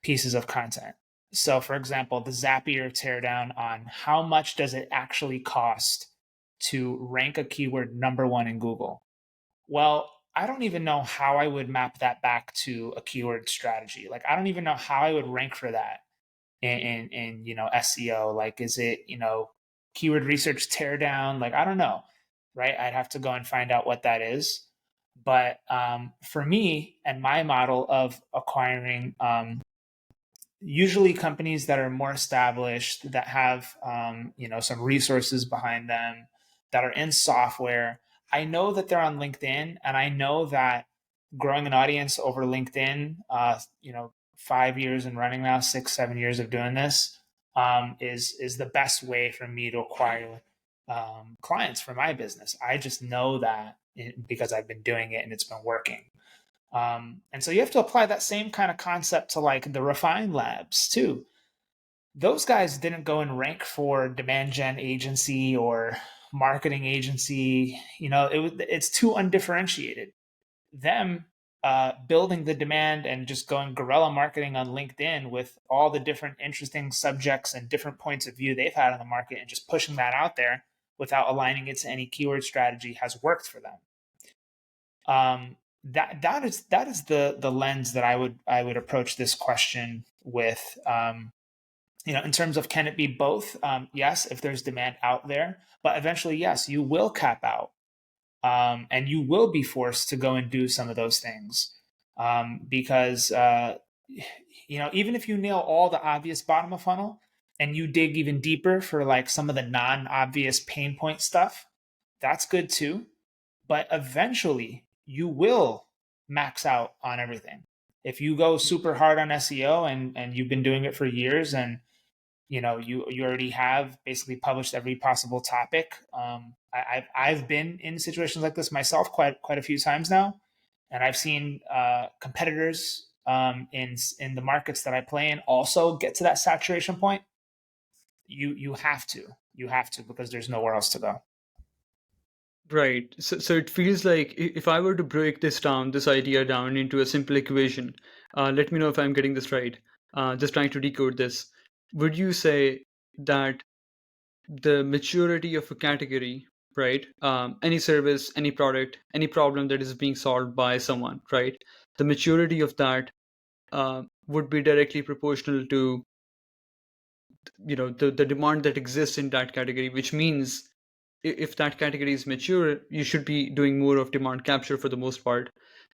pieces of content. So, for example, the Zapier teardown on how much does it actually cost to rank a keyword number one in Google. Well, I don't even know how I would map that back to a keyword strategy. Like, I don't even know how I would rank for that in SEO. Like, is it keyword research teardown? Like, I don't know, right? I'd have to go and find out what that is. But for me and my model of acquiring, usually companies that are more established, that have some resources behind them, that are in software. I know that they're on LinkedIn, and I know that growing an audience over LinkedIn, 5 years and running now, 6-7 years of doing this, is the best way for me to acquire clients for my business. I just know that because I've been doing it and it's been working. And so you have to apply that same kind of concept to like the Refine Labs too. Those guys didn't go and rank for demand gen agency or marketing agency. It's too undifferentiated. Them building the demand and just going guerrilla marketing on LinkedIn with all the different interesting subjects and different points of view they've had on the market and just pushing that out there without aligning it to any keyword strategy has worked for them. That is the lens that I would approach this question with. In terms of, can it be both? Yes, if there's demand out there, but eventually, yes, you will cap out, and you will be forced to go and do some of those things, because even if you nail all the obvious bottom of funnel and you dig even deeper for like some of the non-obvious pain point stuff, that's good too. But eventually you will max out on everything. If you go super hard on SEO and you've been doing it for years, and you already have basically published every possible topic. I've been in situations like this myself quite a few times now, and I've seen competitors in the markets that I play in also get to that saturation point. You have to because there's nowhere else to go. Right. So it feels like if I were to break this idea down into a simple equation, let me know if I'm getting this right. Just trying to decode this. Would you say that the maturity of a category, right? Any service, any product, any problem that is being solved by someone, right? The maturity of that would be directly proportional to the demand that exists in that category, which means if that category is mature, you should be doing more of demand capture for the most part.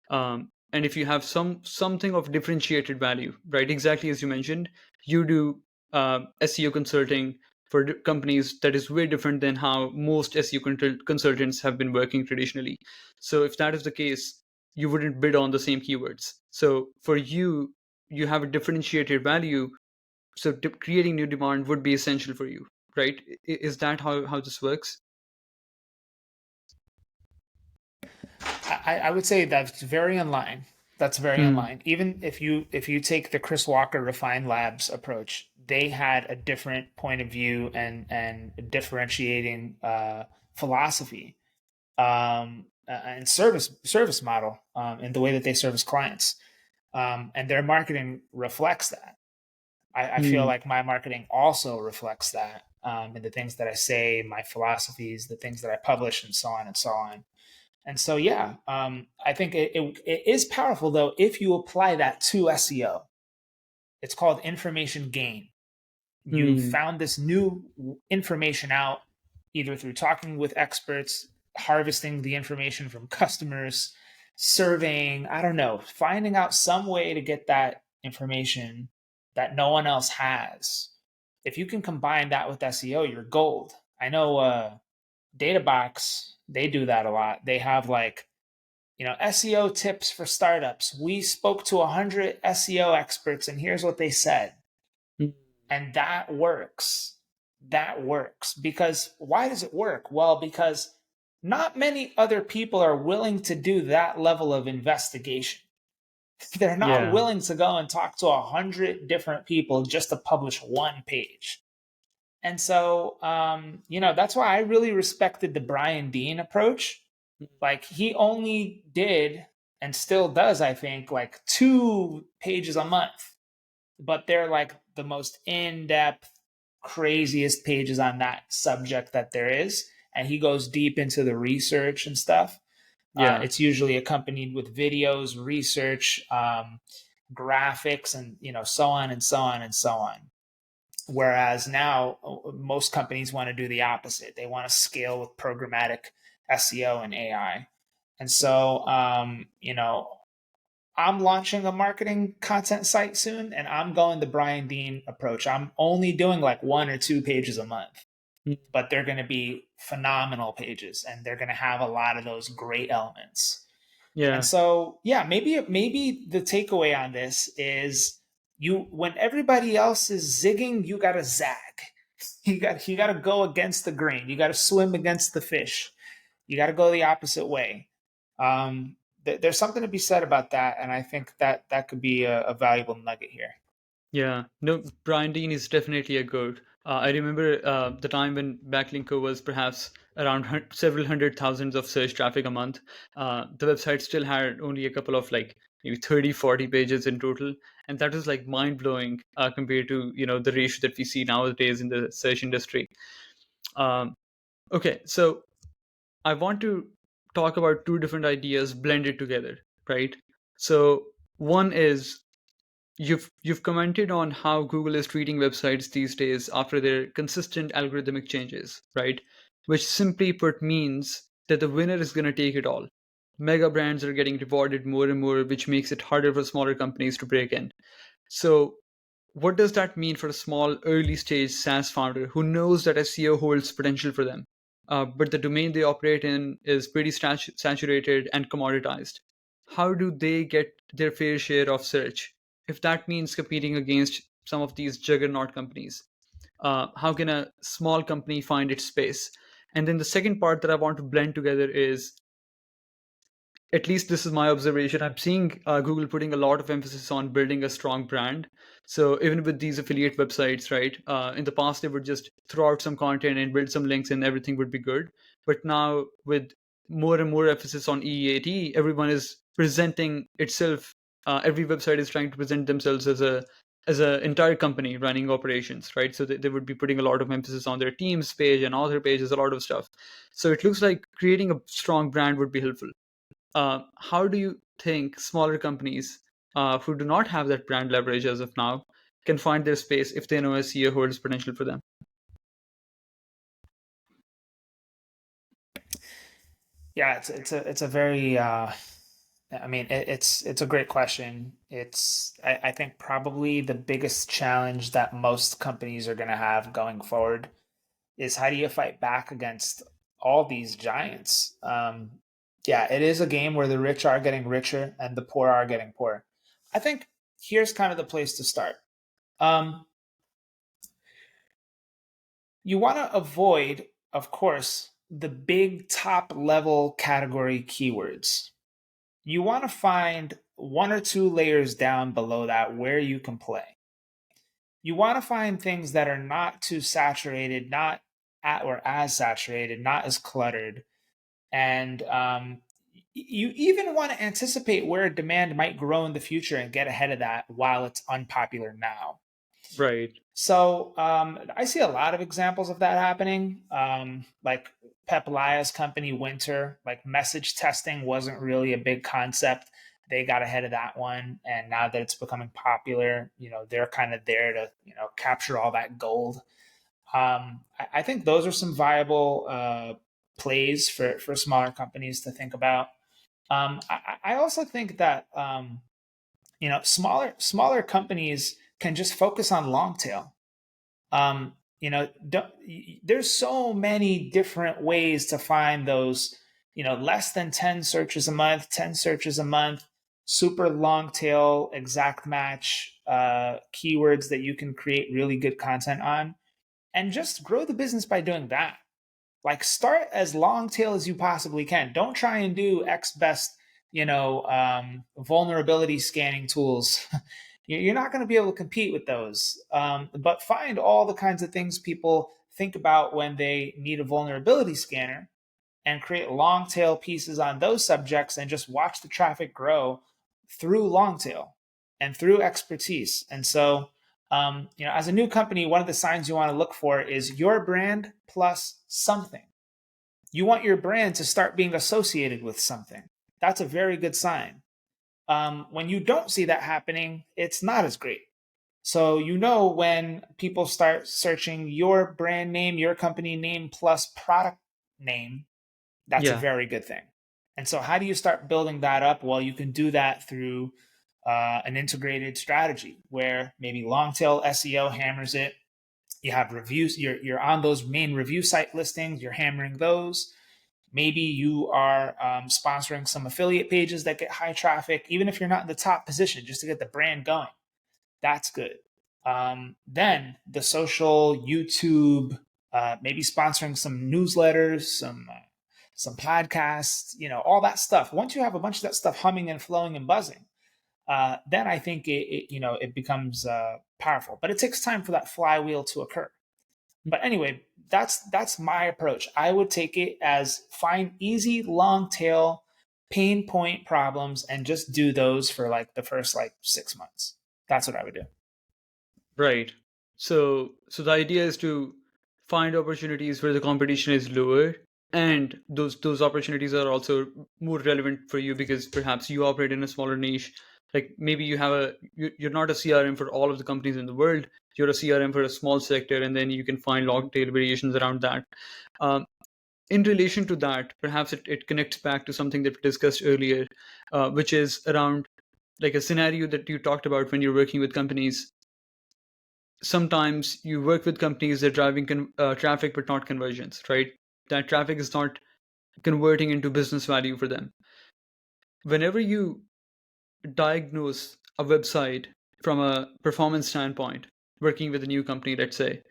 And if you have something of differentiated value, right? Exactly as you mentioned, you do SEO consulting for companies that is way different than how most SEO consultants have been working traditionally. So if that is the case, you wouldn't bid on the same keywords. So for you, you have a differentiated value, so creating new demand would be essential for you, right? Is that how this works? I would say that's very in line. That's very in Hmm. line. Even if you take the Chris Walker Refined Labs approach, they had a different point of view and differentiating philosophy and service model in the way that they service clients, and their marketing reflects that. I feel Hmm. like my marketing also reflects that in the things that I say, my philosophies, the things that I publish, and so on and so on. And so, yeah, I think it is powerful though if you apply that to SEO. It's called information gain. You Hmm. found this new information out either through talking with experts, harvesting the information from customers, surveying, I don't know, finding out some way to get that information that no one else has. If you can combine that with SEO, you're gold. I know Databox, they do that a lot. They have like, SEO tips for startups. We spoke to 100 SEO experts and here's what they said. Hmm. And that works. That works. Because why does it work? Well, because not many other people are willing to do that level of investigation. They're not Yeah. willing to go and talk to 100 different people just to publish one page. And so, that's why I really respected the Brian Dean approach. Like, he only did and still does, I think, like 2 pages a month, but they're like the most in-depth, craziest pages on that subject that there is. And he goes deep into the research and stuff. Yeah. It's usually accompanied with videos, research, graphics, and so on and so on and so on. Whereas now most companies want to do the opposite. They want to scale with programmatic SEO and AI. And so, I'm launching a marketing content site soon, and I'm going the Brian Dean approach. I'm only doing like 1 or 2 pages a month, Hmm. but they're going to be phenomenal pages, and they're going to have a lot of those great elements. And Yeah. so, yeah, maybe the takeaway on this is, when everybody else is zigging, you got to zag. You got to go against the grain. You got to swim against the fish. You got to go the opposite way. There's something to be said about that, and I think that could be a valuable nugget here. Yeah, no, Brian Dean is definitely a goat. I remember the time when Backlinko was perhaps around several hundred thousands of search traffic a month. The website still had only a couple of like maybe 30, 40 pages in total. And that was like mind blowing compared to, the ratio that we see nowadays in the search industry. Um, okay, so I want to talk about two different ideas blended together, right? So one is you've commented on how Google is treating websites these days after their consistent algorithmic changes, right? Which simply put means that the winner is going to take it all. mega brands are getting rewarded more and more, which makes it harder for smaller companies to break in. So what does that mean for a small early stage SaaS founder who knows that SEO holds potential for them, but the domain they operate in is pretty saturated and commoditized? How do they get their fair share of search if that means competing against some of these juggernaut companies? How can a small company find its space? And then the second part that I want to blend together is, at least this is my observation, I'm seeing Google putting a lot of emphasis on building a strong brand. So even with these affiliate websites, right, in the past they would just throw out some content and build some links and everything would be good. But now with more and more emphasis on EAT, everyone is presenting itself. Every website is trying to present themselves as a entire company running operations, right? So they would be putting a lot of emphasis on their teams page and author pages, a lot of stuff. So it looks like creating a strong brand would be helpful. How do you think smaller companies who do not have that brand leverage as of now can find their space if they know SEO holds potential for them? Yeah, it's a very I mean, it's a great question. I think probably the biggest challenge that most companies are going to have going forward is how do you fight back against all these giants? Yeah, it is a game where the rich are getting richer and the poor are getting poorer. I think here's kind of the place to start. Um, you want to avoid, of course, the big top level category keywords. You want to find one or two layers down below that where you can play. You want to find things that are not too saturated, not or as saturated, not as cluttered. And you even want to anticipate where demand might grow in the future and get ahead of that while it's unpopular now. Right. So I see a lot of examples of that happening. Like Pep Lia's company, Winter, like message testing wasn't really a big concept. They got ahead of that one, and now that it's becoming popular, they're kind of there to capture all that gold. I think those are some viable plays for smaller companies to think about. I also think that smaller companies can just focus on long tail. There's so many different ways to find those, less than 10 searches a month, 10 searches a month, super long tail, exact match keywords that you can create really good content on, and just grow the business by doing that. Like start as long tail as you possibly can. Don't try and do X best, vulnerability scanning tools. You're not going to be able to compete with those. But find all the kinds of things people think about when they need a vulnerability scanner and create long tail pieces on those subjects and just watch the traffic grow through long tail and through expertise. And so, as a new company, one of the signs you want to look for is your brand plus something. You want your brand to start being associated with something. That's a very good sign. When you don't see that happening, it's not as great. So when people start searching your brand name, your company name plus product name, that's a Yeah. very good thing. And so how do you start building that up? Well, you can do that through an integrated strategy where maybe long tail SEO hammers it. You have reviews, you're on those main review site listings, you're hammering those. Maybe you are sponsoring some affiliate pages that get high traffic, even if you're not in the top position, just to get the brand going. That's good. Then the social, YouTube, maybe sponsoring some newsletters, some podcasts, all that stuff. Once you have a bunch of that stuff humming and flowing and buzzing, then I think it becomes powerful. But it takes time for that flywheel to occur. But anyway, that's my approach. I would take it as find easy long tail pain point problems and just do those for like the first like 6 months. That's what I would do. Right. So the idea is to find opportunities where the competition is lower, and those opportunities are also more relevant for you because perhaps you operate in a smaller niche. Like maybe you're not a CRM for all of the companies in the world. You're a CRM for a small sector, and then you can find long tail variations around that. Um, in relation to that, perhaps it connects back to something that we discussed earlier, which is around like a scenario that you talked about when you're working with companies. Sometimes you work with companies that are driving traffic but not conversions, right? That traffic is not converting into business value for them. Whenever you diagnose a website from a performance standpoint, working with a new company, let's say,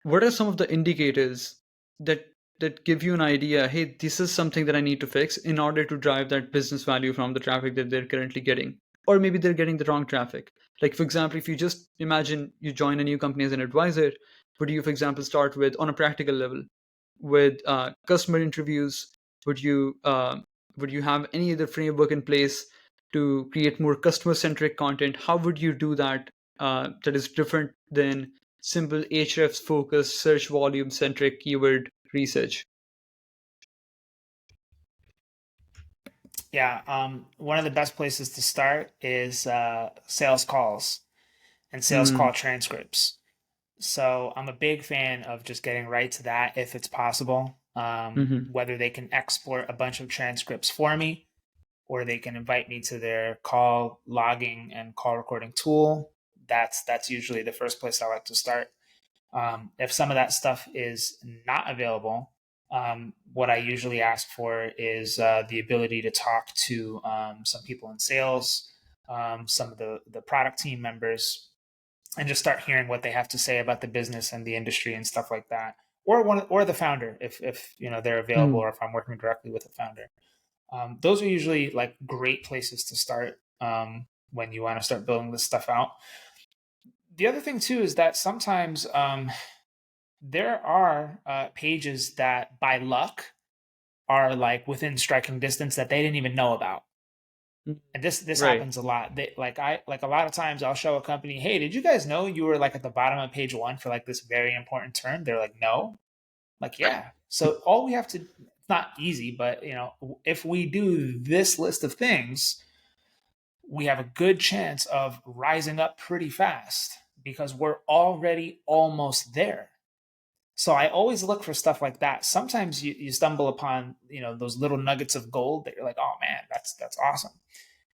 what are some of the indicators that give you an idea, hey, this is something that I need to fix in order to drive that business value from the traffic that they're currently getting? Or maybe they're getting the wrong traffic. Like, for example, if you just imagine you join a new company as an advisor, would you, for example, start with, on a practical level, with customer interviews? Would you have any other framework in place to create more customer centric content? How would you do that, that is different than simple Ahrefs focused search volume centric keyword research? Yeah, one of the best places to start is sales calls and sales call Mm, transcripts. So I'm a big fan of just getting right to that if it's possible. mm-hmm. Whether they can export a bunch of transcripts for me, or they can invite me to their call logging and call recording tool. That's usually the first place I like to start. If some of that stuff is not available, what I usually ask for is the ability to talk to some people in sales, some of the product team members, and just start hearing what they have to say about the business and the industry and stuff like that. Or the founder, if they're available, Mm, or if I'm working directly with the founder. Those are usually like great places to start when you want to start building this stuff out. The other thing too is that sometimes there are pages that by luck are like within striking distance that they didn't even know about. mm, And this right. happens a lot. Like a lot of times I'll show a company, hey, did you guys know you were like at the bottom of page one for like this very important term? They're like, no. Like, yeah. So all we have to, it's not easy, but if we do this list of things, we have a good chance of rising up pretty fast because we're already almost there. So I always look for stuff like that. Sometimes you stumble upon those little nuggets of gold that you're like, oh man, that's awesome.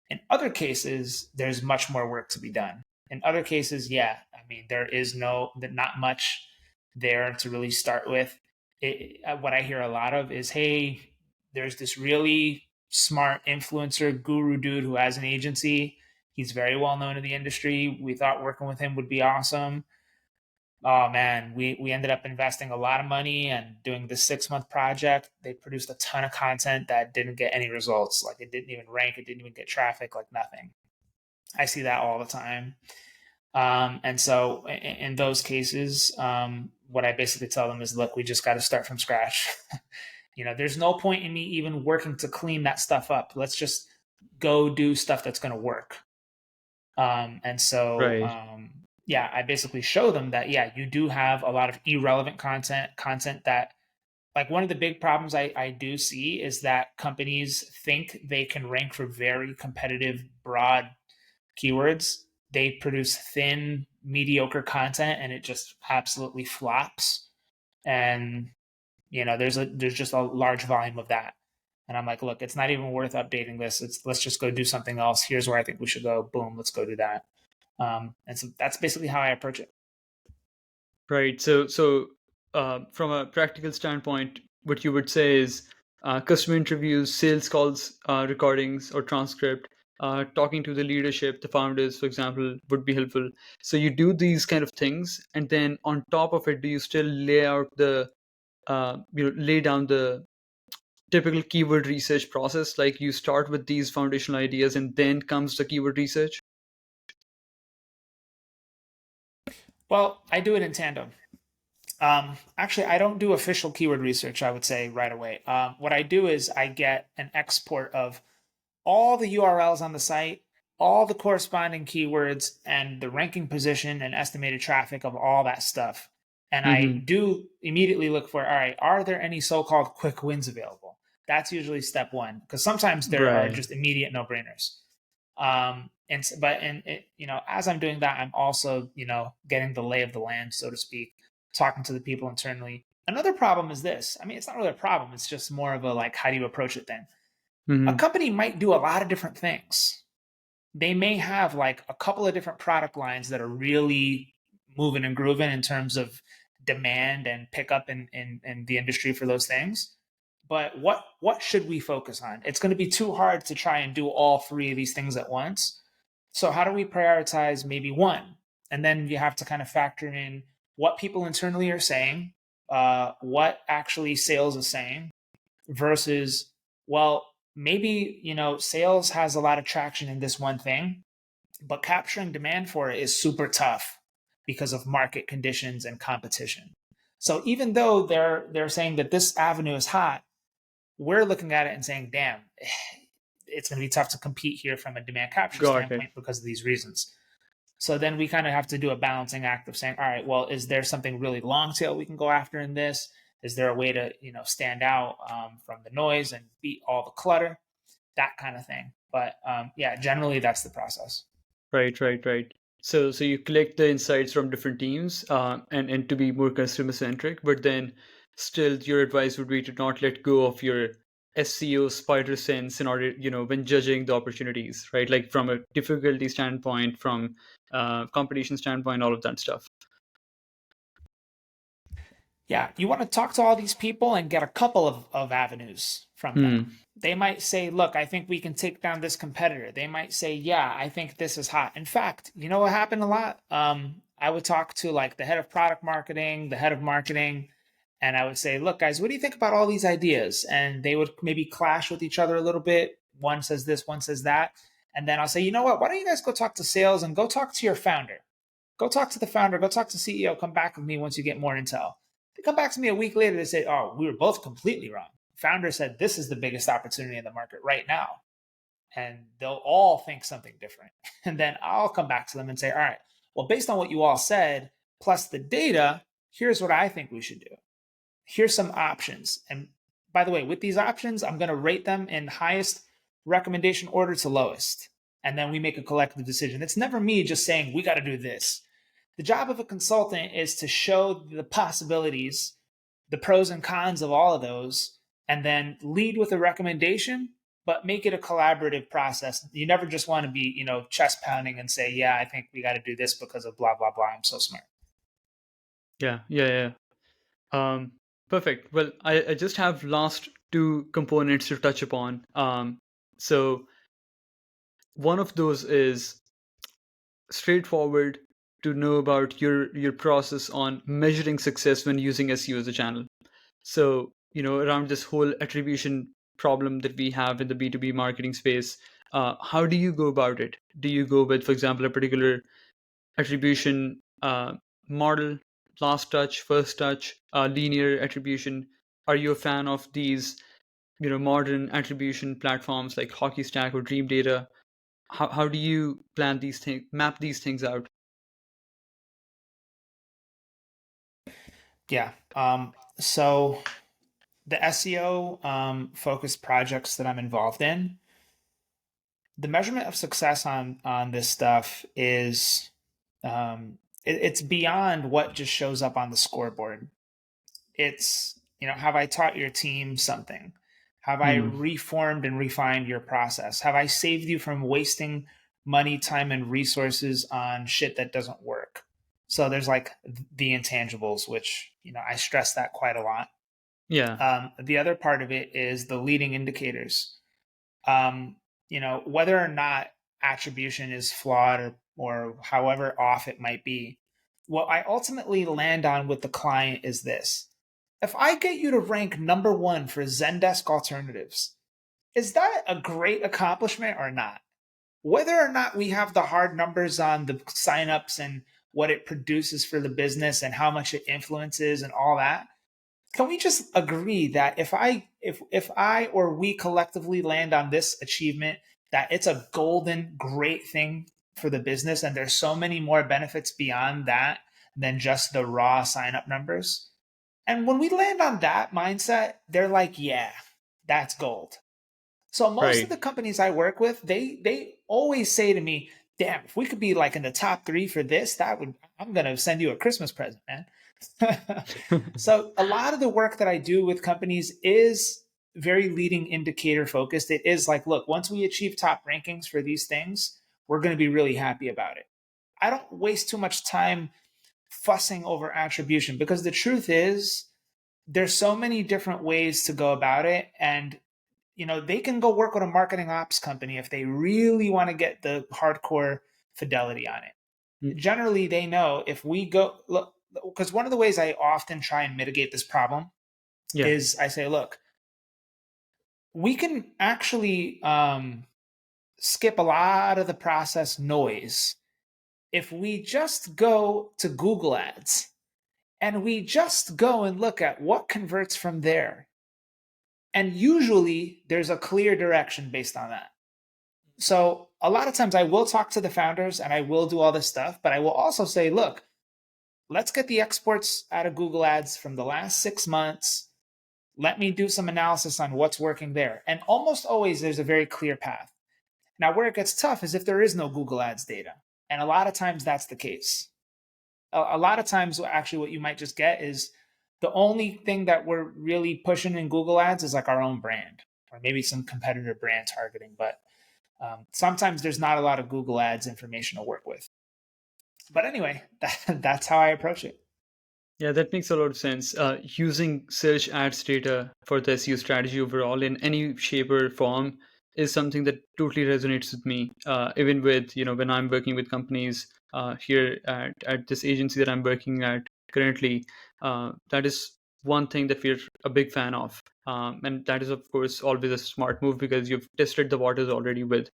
In other cases, there's much more work to be done. In other cases, yeah, I mean there is not much there to really start with. What I hear a lot of is, hey, there's this really smart influencer guru dude who has an agency. He's very well known in the industry. We thought working with him would be awesome. Oh man, we ended up investing a lot of money and doing this 6-month project. They produced a ton of content that didn't get any results. Like it didn't even rank, it didn't even get traffic, like nothing. I see that all the time. And so in those cases, what I basically tell them is, look, we just got to start from scratch. There's no point in me even working to clean that stuff up. Let's just go do stuff that's going to work. And so, Right. yeah, I basically show them that, yeah, you do have a lot of irrelevant content that, like, one of the big problems I do see is that companies think they can rank for very competitive, broad keywords. They produce thin, mediocre content and it just absolutely flops. And, there's just a large volume of that. And I'm like, look, it's not even worth updating this. Let's just go do something else. Here's where I think we should go. Boom, let's go do that. And so that's basically how I approach it. Right. So from a practical standpoint, what you would say is customer interviews, sales calls, recordings or transcript, talking to the leadership, the founders, for example, would be helpful. So you do these kind of things, and then on top of it, do you still lay down the typical keyword research process? Like you start with these foundational ideas, and then comes the keyword research. Well, I do it in tandem. Actually, I don't do official keyword research, I would say right away. What I do is I get an export of all the URLs on the site, all the corresponding keywords, and the ranking position and estimated traffic of all that stuff. And I Mm-hmm. do immediately look for, all right, are there any so called quick wins available? That's usually step one, because sometimes there are Right. just immediate no brainers. As I'm doing that, I'm also getting the lay of the land, so to speak, talking to the people internally. Another problem is this. I mean, it's not really a problem. It's just more of a like, how do you approach it then? A Hmm. company might do a lot of different things. They may have like a couple of different product lines that are really moving and grooving in terms of demand and pickup in the industry for those things. But what should we focus on? It's going to be too hard to try and do all three of these things at once. So how do we prioritize maybe one? And then you have to kind of factor in what people internally are saying, what actually sales is saying, versus, well, maybe, sales has a lot of traction in this one thing, but capturing demand for it is super tough because of market conditions and competition. So even though they're saying that this avenue is hot, we're looking at it and saying, damn, it's going to be tough to compete here from a demand capture Got it. standpoint because of these reasons. So then we kind of have to do a balancing act of saying, all right, well, is there something really long tail we can go after in this? Is there a way to, stand out from the noise and beat all the clutter? That kind of thing. But yeah, generally that's the process. Right, right, right. So you collect the insights from different teams, and to be more customer centric, but then still your advice would be to not let go of your SEO spider sense in order, when judging the opportunities, right? Like from a difficulty standpoint, from competition standpoint, all of that stuff. Yeah, you want to talk to all these people and get a couple of avenues from them. Hmm. They might say, look, I think we can take down this competitor. They might say, yeah, I think this is hot. In fact, you know what happened a lot? I would talk to like the head of product marketing, the head of marketing, and I would say, look, guys, what do you think about all these ideas? And they would maybe clash with each other a little bit. One says this, one says that. And then I'll say, you know what? Why don't you guys go talk to sales and go talk to your founder? Go talk to the founder, go talk to CEO, come back with me once you get more intel. They come back to me a week later, they say, oh, we were both completely wrong. Founder said this is the biggest opportunity in the market right now. And they'll all think something different. And then I'll come back to them and say, all right, well, based on what you all said, plus the data, here's what I think we should do. Here's some options. And by the way, with these options, I'm going to rate them in highest recommendation order to lowest. And then we make a collective decision. It's never me just saying, we got to do this. The job of a consultant is to show the possibilities, the pros and cons of all of those, and then lead with a recommendation, but make it a collaborative process. You never just want to be, chest pounding and say, yeah, I think we got to do this because of blah, blah, blah. I'm so smart. Yeah, yeah, yeah. Um, Perfect. Well, I just have last two components to touch upon. So one of those is straightforward to know about your process on measuring success when using SEO as a channel. So, around this whole attribution problem that we have in the B2B marketing space, how do you go about it? Do you go with, for example, a particular attribution model, last touch, first touch, linear attribution? Are you a fan of these, modern attribution platforms like Hockey Stack or Dream Data? How do you plan these things, map these things out? Yeah. So the SEO focused projects that I'm involved in, the measurement of success on this stuff is it's beyond what just shows up on the scoreboard. It's, have I taught your team something? Have I Hmm. reformed and refined your process? Have I saved you from wasting money, time, and resources on shit that doesn't work? So there's like the intangibles, which, I stress that quite a lot. Yeah. The other part of it is the leading indicators. Um, whether or not attribution is flawed or however off it might be, what I ultimately land on with the client is this. If I get you to rank number one for Zendesk alternatives, is that a great accomplishment or not? Whether or not we have the hard numbers on the signups and what it produces for the business and how much it influences and all that, can we just agree that if I or we collectively land on this achievement, that it's a golden great thing for the business and there's so many more benefits beyond that than just the raw sign up numbers? And when we land on that mindset, they're like, yeah, that's gold. So most of Right. the companies I work with, they always say to me, damn, if we could be like in the top 3 for this, I'm going to send you a Christmas present, man. So a lot of the work that I do with companies is very leading indicator focused. It is like, look, once we achieve top rankings for these things, we're going to be really happy about it. I don't waste too much time fussing over attribution, because the truth is there's so many different ways to go about it. And they can go work with a marketing ops company if they really want to get the hardcore fidelity on it. Mm. Generally, they know if we go look, because one of the ways I often try and mitigate this problem Yeah. is I say, look, we can actually skip a lot of the process noise if we just go to Google Ads and we just go and look at what converts from there. And usually there's a clear direction based on that. So a lot of times I will talk to the founders and I will do all this stuff, but I will also say, look, let's get the exports out of Google Ads from the last 6 months. Let me do some analysis on what's working there. And almost always there's a very clear path. Now, where it gets tough is if there is no Google Ads data. And a lot of times that's the case. A lot of times, actually, what you might just get is the only thing that we're really pushing in Google Ads is like our own brand or maybe some competitor brand targeting. But sometimes there's not a lot of Google Ads information to work with. But anyway, that's how I approach it. Yeah, that makes a lot of sense. Using search ads data for the SEO strategy overall in any shape or form is something that totally resonates with me. Even with, when I'm working with companies here at this agency that I'm working at currently, that is one thing that we're a big fan of. And that is, of course, always a smart move because you've tested the waters already with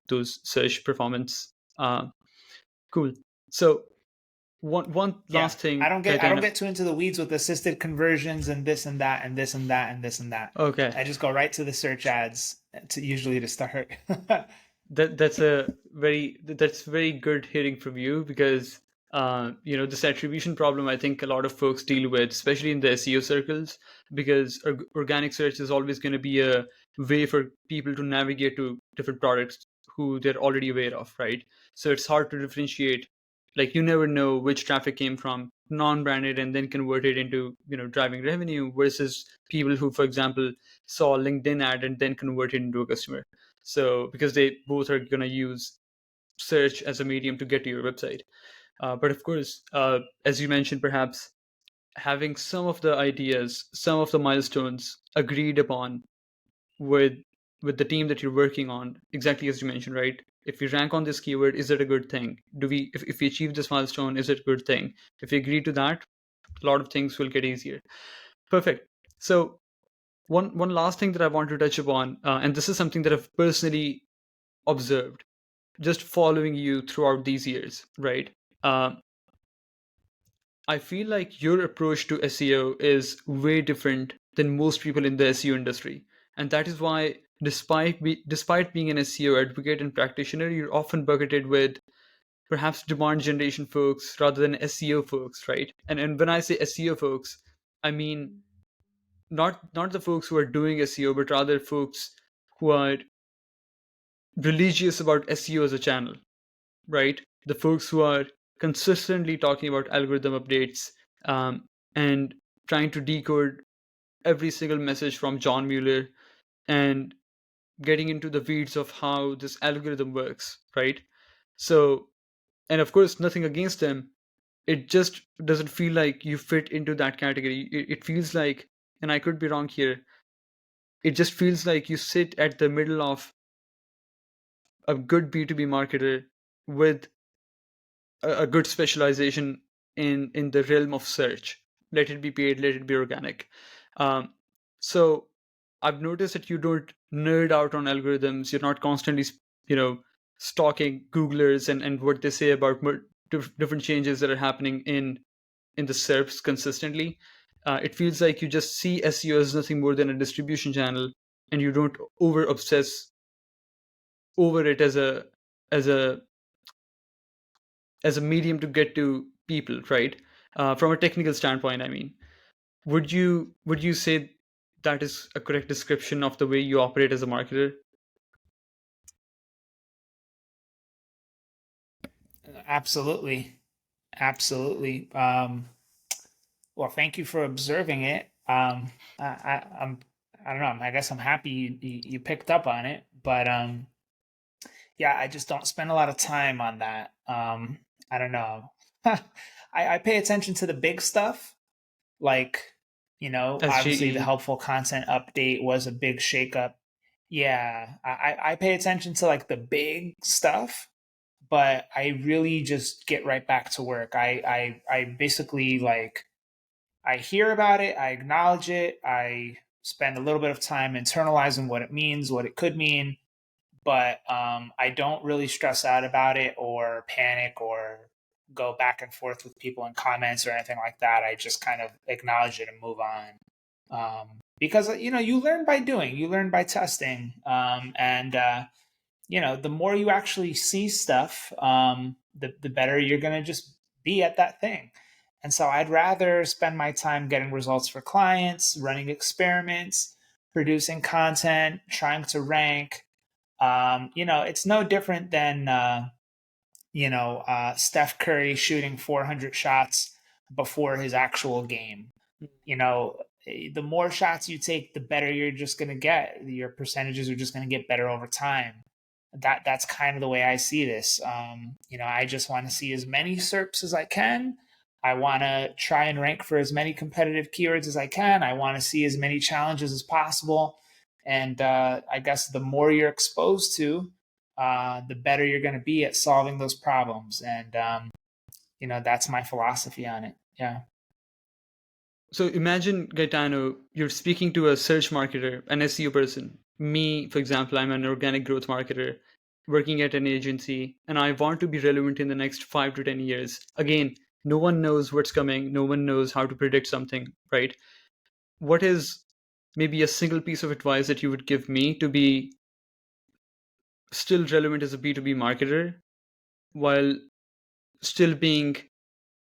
those search performance. Cool. So, one Yeah, last I thing, don't get I don't Gaetano. get too into the weeds with assisted conversions and this and that and this and that and this and that. Okay, I just go right to the search ads to start. that's very good hearing from you because this attribution problem I think a lot of folks deal with, especially in the SEO circles, because organic search is always going to be a way for people to navigate to different products who they're already aware of, right? So it's hard to differentiate. Like you never know which traffic came from non-branded and then converted into driving revenue versus people who, for example, saw a LinkedIn ad and then converted into a customer. So because they both are going to use search as a medium to get to your website. But of course, as you mentioned, perhaps having some of the ideas, some of the milestones agreed upon with the team that you're working on, exactly as you mentioned, right? If we rank on this keyword, is it a good thing? Do we, if we achieve this milestone, is it a good thing? If we agree to that, a lot of things will get easier. Perfect. So one last thing that I want to touch upon, and this is something that I've personally observed just following you throughout these years, right? Uh, I feel like your approach to SEO is way different than most people in the SEO industry, and that is why, despite being an SEO advocate and practitioner, you're often bucketed with perhaps demand generation folks rather than SEO folks, right? And when I say SEO folks, I mean not the folks who are doing SEO, but rather folks who are religious about SEO as a channel, right? The folks who are consistently talking about algorithm updates and trying to decode every single message from John Mueller and getting into the weeds of how this algorithm works, right? So, and of course, nothing against them. It just doesn't feel like you fit into that category. It feels like, and I could be wrong here, it just feels like you sit at the middle of a good B2B marketer with a good specialization in the realm of search. Let it be paid, let it be organic. Um, so I've noticed that you don't nerd out on algorithms. You're not constantly, you know, stalking Googlers and what they say about different changes that are happening in the SERPs consistently. It feels like you just see SEO as nothing more than a distribution channel, and you don't over obsess over it as a as a medium to get to people, right? From a technical standpoint, I mean, would you say that is a correct description of the way you operate as a marketer? Absolutely. Absolutely. Well, thank you for observing it. I'm, I don't know. I guess I'm happy you picked up on it, but yeah, I just don't spend a lot of time on that. I don't know. I pay attention to the big stuff, like, obviously the SGE. helpful content update was a big shakeup. Yeah, I pay attention to like the big stuff, but I really just get right back to work. I basically like I hear about it, I acknowledge it, I spend a little bit of time internalizing what it means, what it could mean, but I don't really stress out about it or panic or go back and forth with people in comments or anything like that. I just kind of acknowledge it and move on. Because you learn by doing, you learn by testing, and the more you actually see stuff, the better you're going to just be at that thing. And so I'd rather spend my time getting results for clients, running experiments, producing content, trying to rank. It's no different than Steph Curry shooting 400 shots before his actual game. You know, the more shots you take, the better you're just going to get. Your percentages are just going to get better over time. That's kind of the way I see this. I just want to see as many SERPs as I can. I want to try and rank for as many competitive keywords as I can. I want to see as many challenges as possible. And I guess the more you're exposed to, the better you're going to be at solving those problems. And, that's my philosophy on it. Yeah. So imagine, Gaetano, you're speaking to a search marketer, an SEO person. Me, for example, I'm an organic growth marketer working at an agency, and I want to be relevant in the next 5 to 10 years. Again, no one knows what's coming, no one knows how to predict something, right? What is maybe a single piece of advice that you would give me to be still relevant as a B2B marketer while still being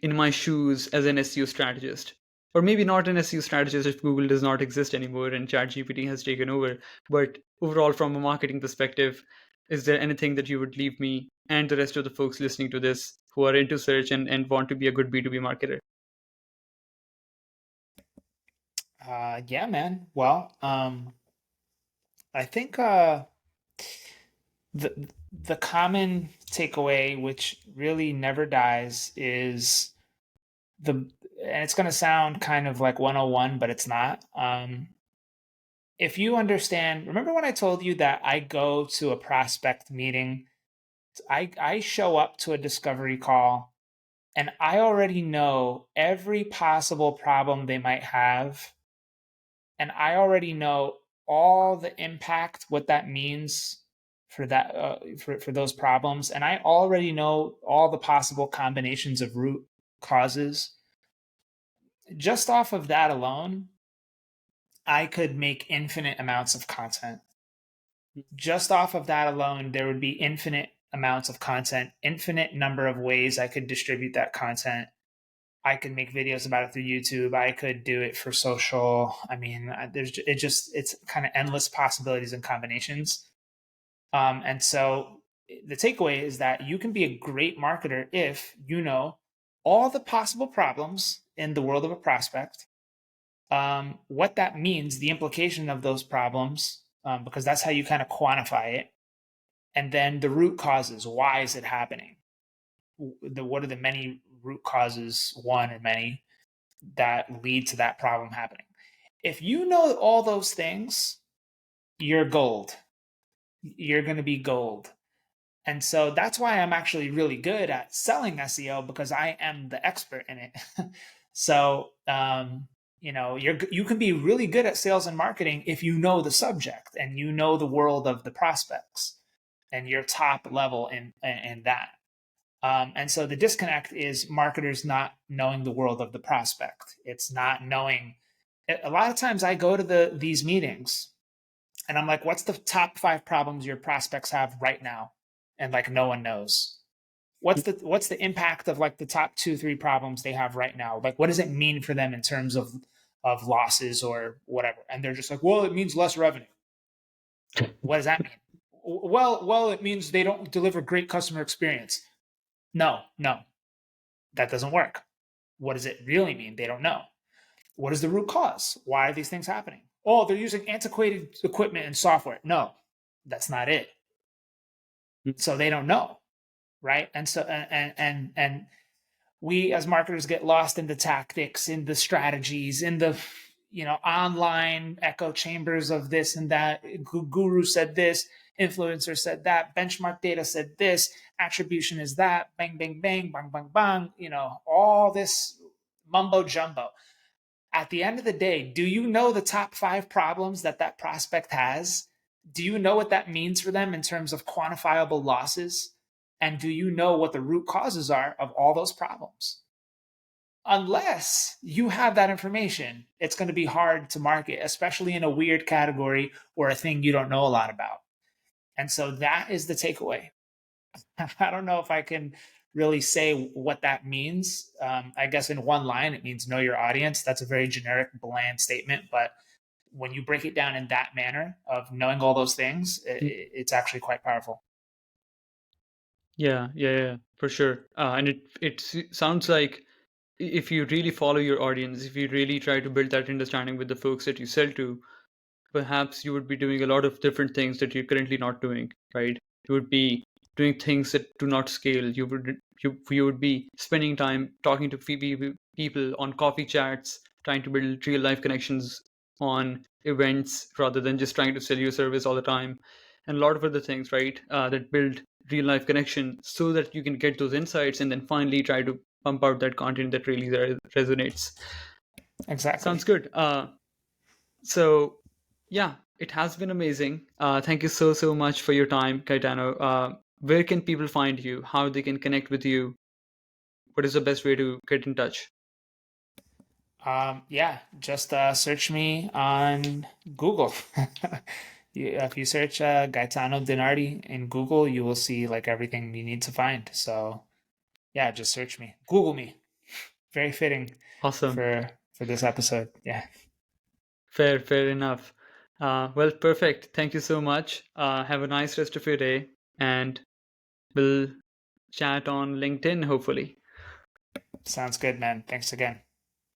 in my shoes as an SEO strategist? Or maybe not an SEO strategist if Google does not exist anymore and ChatGPT has taken over. But overall, from a marketing perspective, is there anything that you would leave me and the rest of the folks listening to this who are into search and want to be a good B2B marketer? Yeah, man. Well, I think the common takeaway, which really never dies, is and it's going to sound kind of like 101, but it's not. If you understand, remember when I told you that I go to a prospect meeting, I show up to a discovery call, and I already know every possible problem they might have, and I already know all the impact, what that means for that for those problems, and I already know all the possible combinations of root causes. Just off of that alone, I could make infinite amounts of content. Just off of that alone, there would be infinite amounts of content, infinite number of ways I could distribute that content. I could make videos about it through YouTube. I could do it for social. I mean, it's kind of endless possibilities and combinations. And so the takeaway is that you can be a great marketer if you know all the possible problems in the world of a prospect, what that means, the implication of those problems, because that's how you kind of quantify it, and then the root causes. Why is it happening? What are the many root causes, one or many, that lead to that problem happening? If you know all those things, you're gold. You're going to be gold. And so that's why I'm actually really good at selling SEO, because I am the expert in it. So, you can be really good at sales and marketing if you know the subject and you know the world of the prospects and you're top level in that. And so the disconnect is marketers not knowing the world of the prospect. It's not knowing. A lot of times I go to these meetings and I'm like, what's the top 5 problems your prospects have right now? And like no one knows. What's the impact of like the top 2-3 problems they have right now? Like what does it mean for them in terms of losses or whatever? And they're just like, well, it means less revenue. What does that mean? Well, it means they don't deliver great customer experience. No, that doesn't work. What does it really mean? They don't know. What is the root cause? Why are these things happening? Oh, they're using antiquated equipment and software. No, that's not it. Mm. So they don't know, right? And so and we as marketers get lost in the tactics, in the strategies, in the online echo chambers of this and that. Guru said this, influencer said that, benchmark data said this, attribution is that, bang bang bang, bang bang bang, all this mumbo jumbo. At the end of the day, do you know the top 5 problems that prospect has? Do you know what that means for them in terms of quantifiable losses? And do you know what the root causes are of all those problems? Unless you have that information, it's going to be hard to market, especially in a weird category or a thing you don't know a lot about. And so that is the takeaway. I don't know if I can really say what that means. I guess in one line, it means know your audience. That's a very generic, bland statement. But when you break it down in that manner of knowing all those things, Mm. it's actually quite powerful. Yeah, yeah, yeah, for sure. And sounds like if you really follow your audience, if you really try to build that understanding with the folks that you sell to, perhaps you would be doing a lot of different things that you're currently not doing, right? You would be doing things that do not scale. You would be spending time talking to people on coffee chats, trying to build real life connections on events rather than just trying to sell your service all the time, and a lot of other things, right? That build real life connection so that you can get those insights and then finally try to pump out that content that really resonates. Exactly. Sounds good. So, yeah, it has been amazing. Thank you so much for your time, Gaetano. Where can people find you? How they can connect with you? What is the best way to get in touch? Yeah, just search me on Google. If you search Gaetano DiNardi in Google, you will see like everything you need to find. So yeah, just search me. Google me. Very fitting Awesome. for this episode. Yeah. Fair enough. Well, perfect. Thank you so much. Have a nice rest of your day, and we'll chat on LinkedIn, hopefully. Sounds good, man. Thanks again.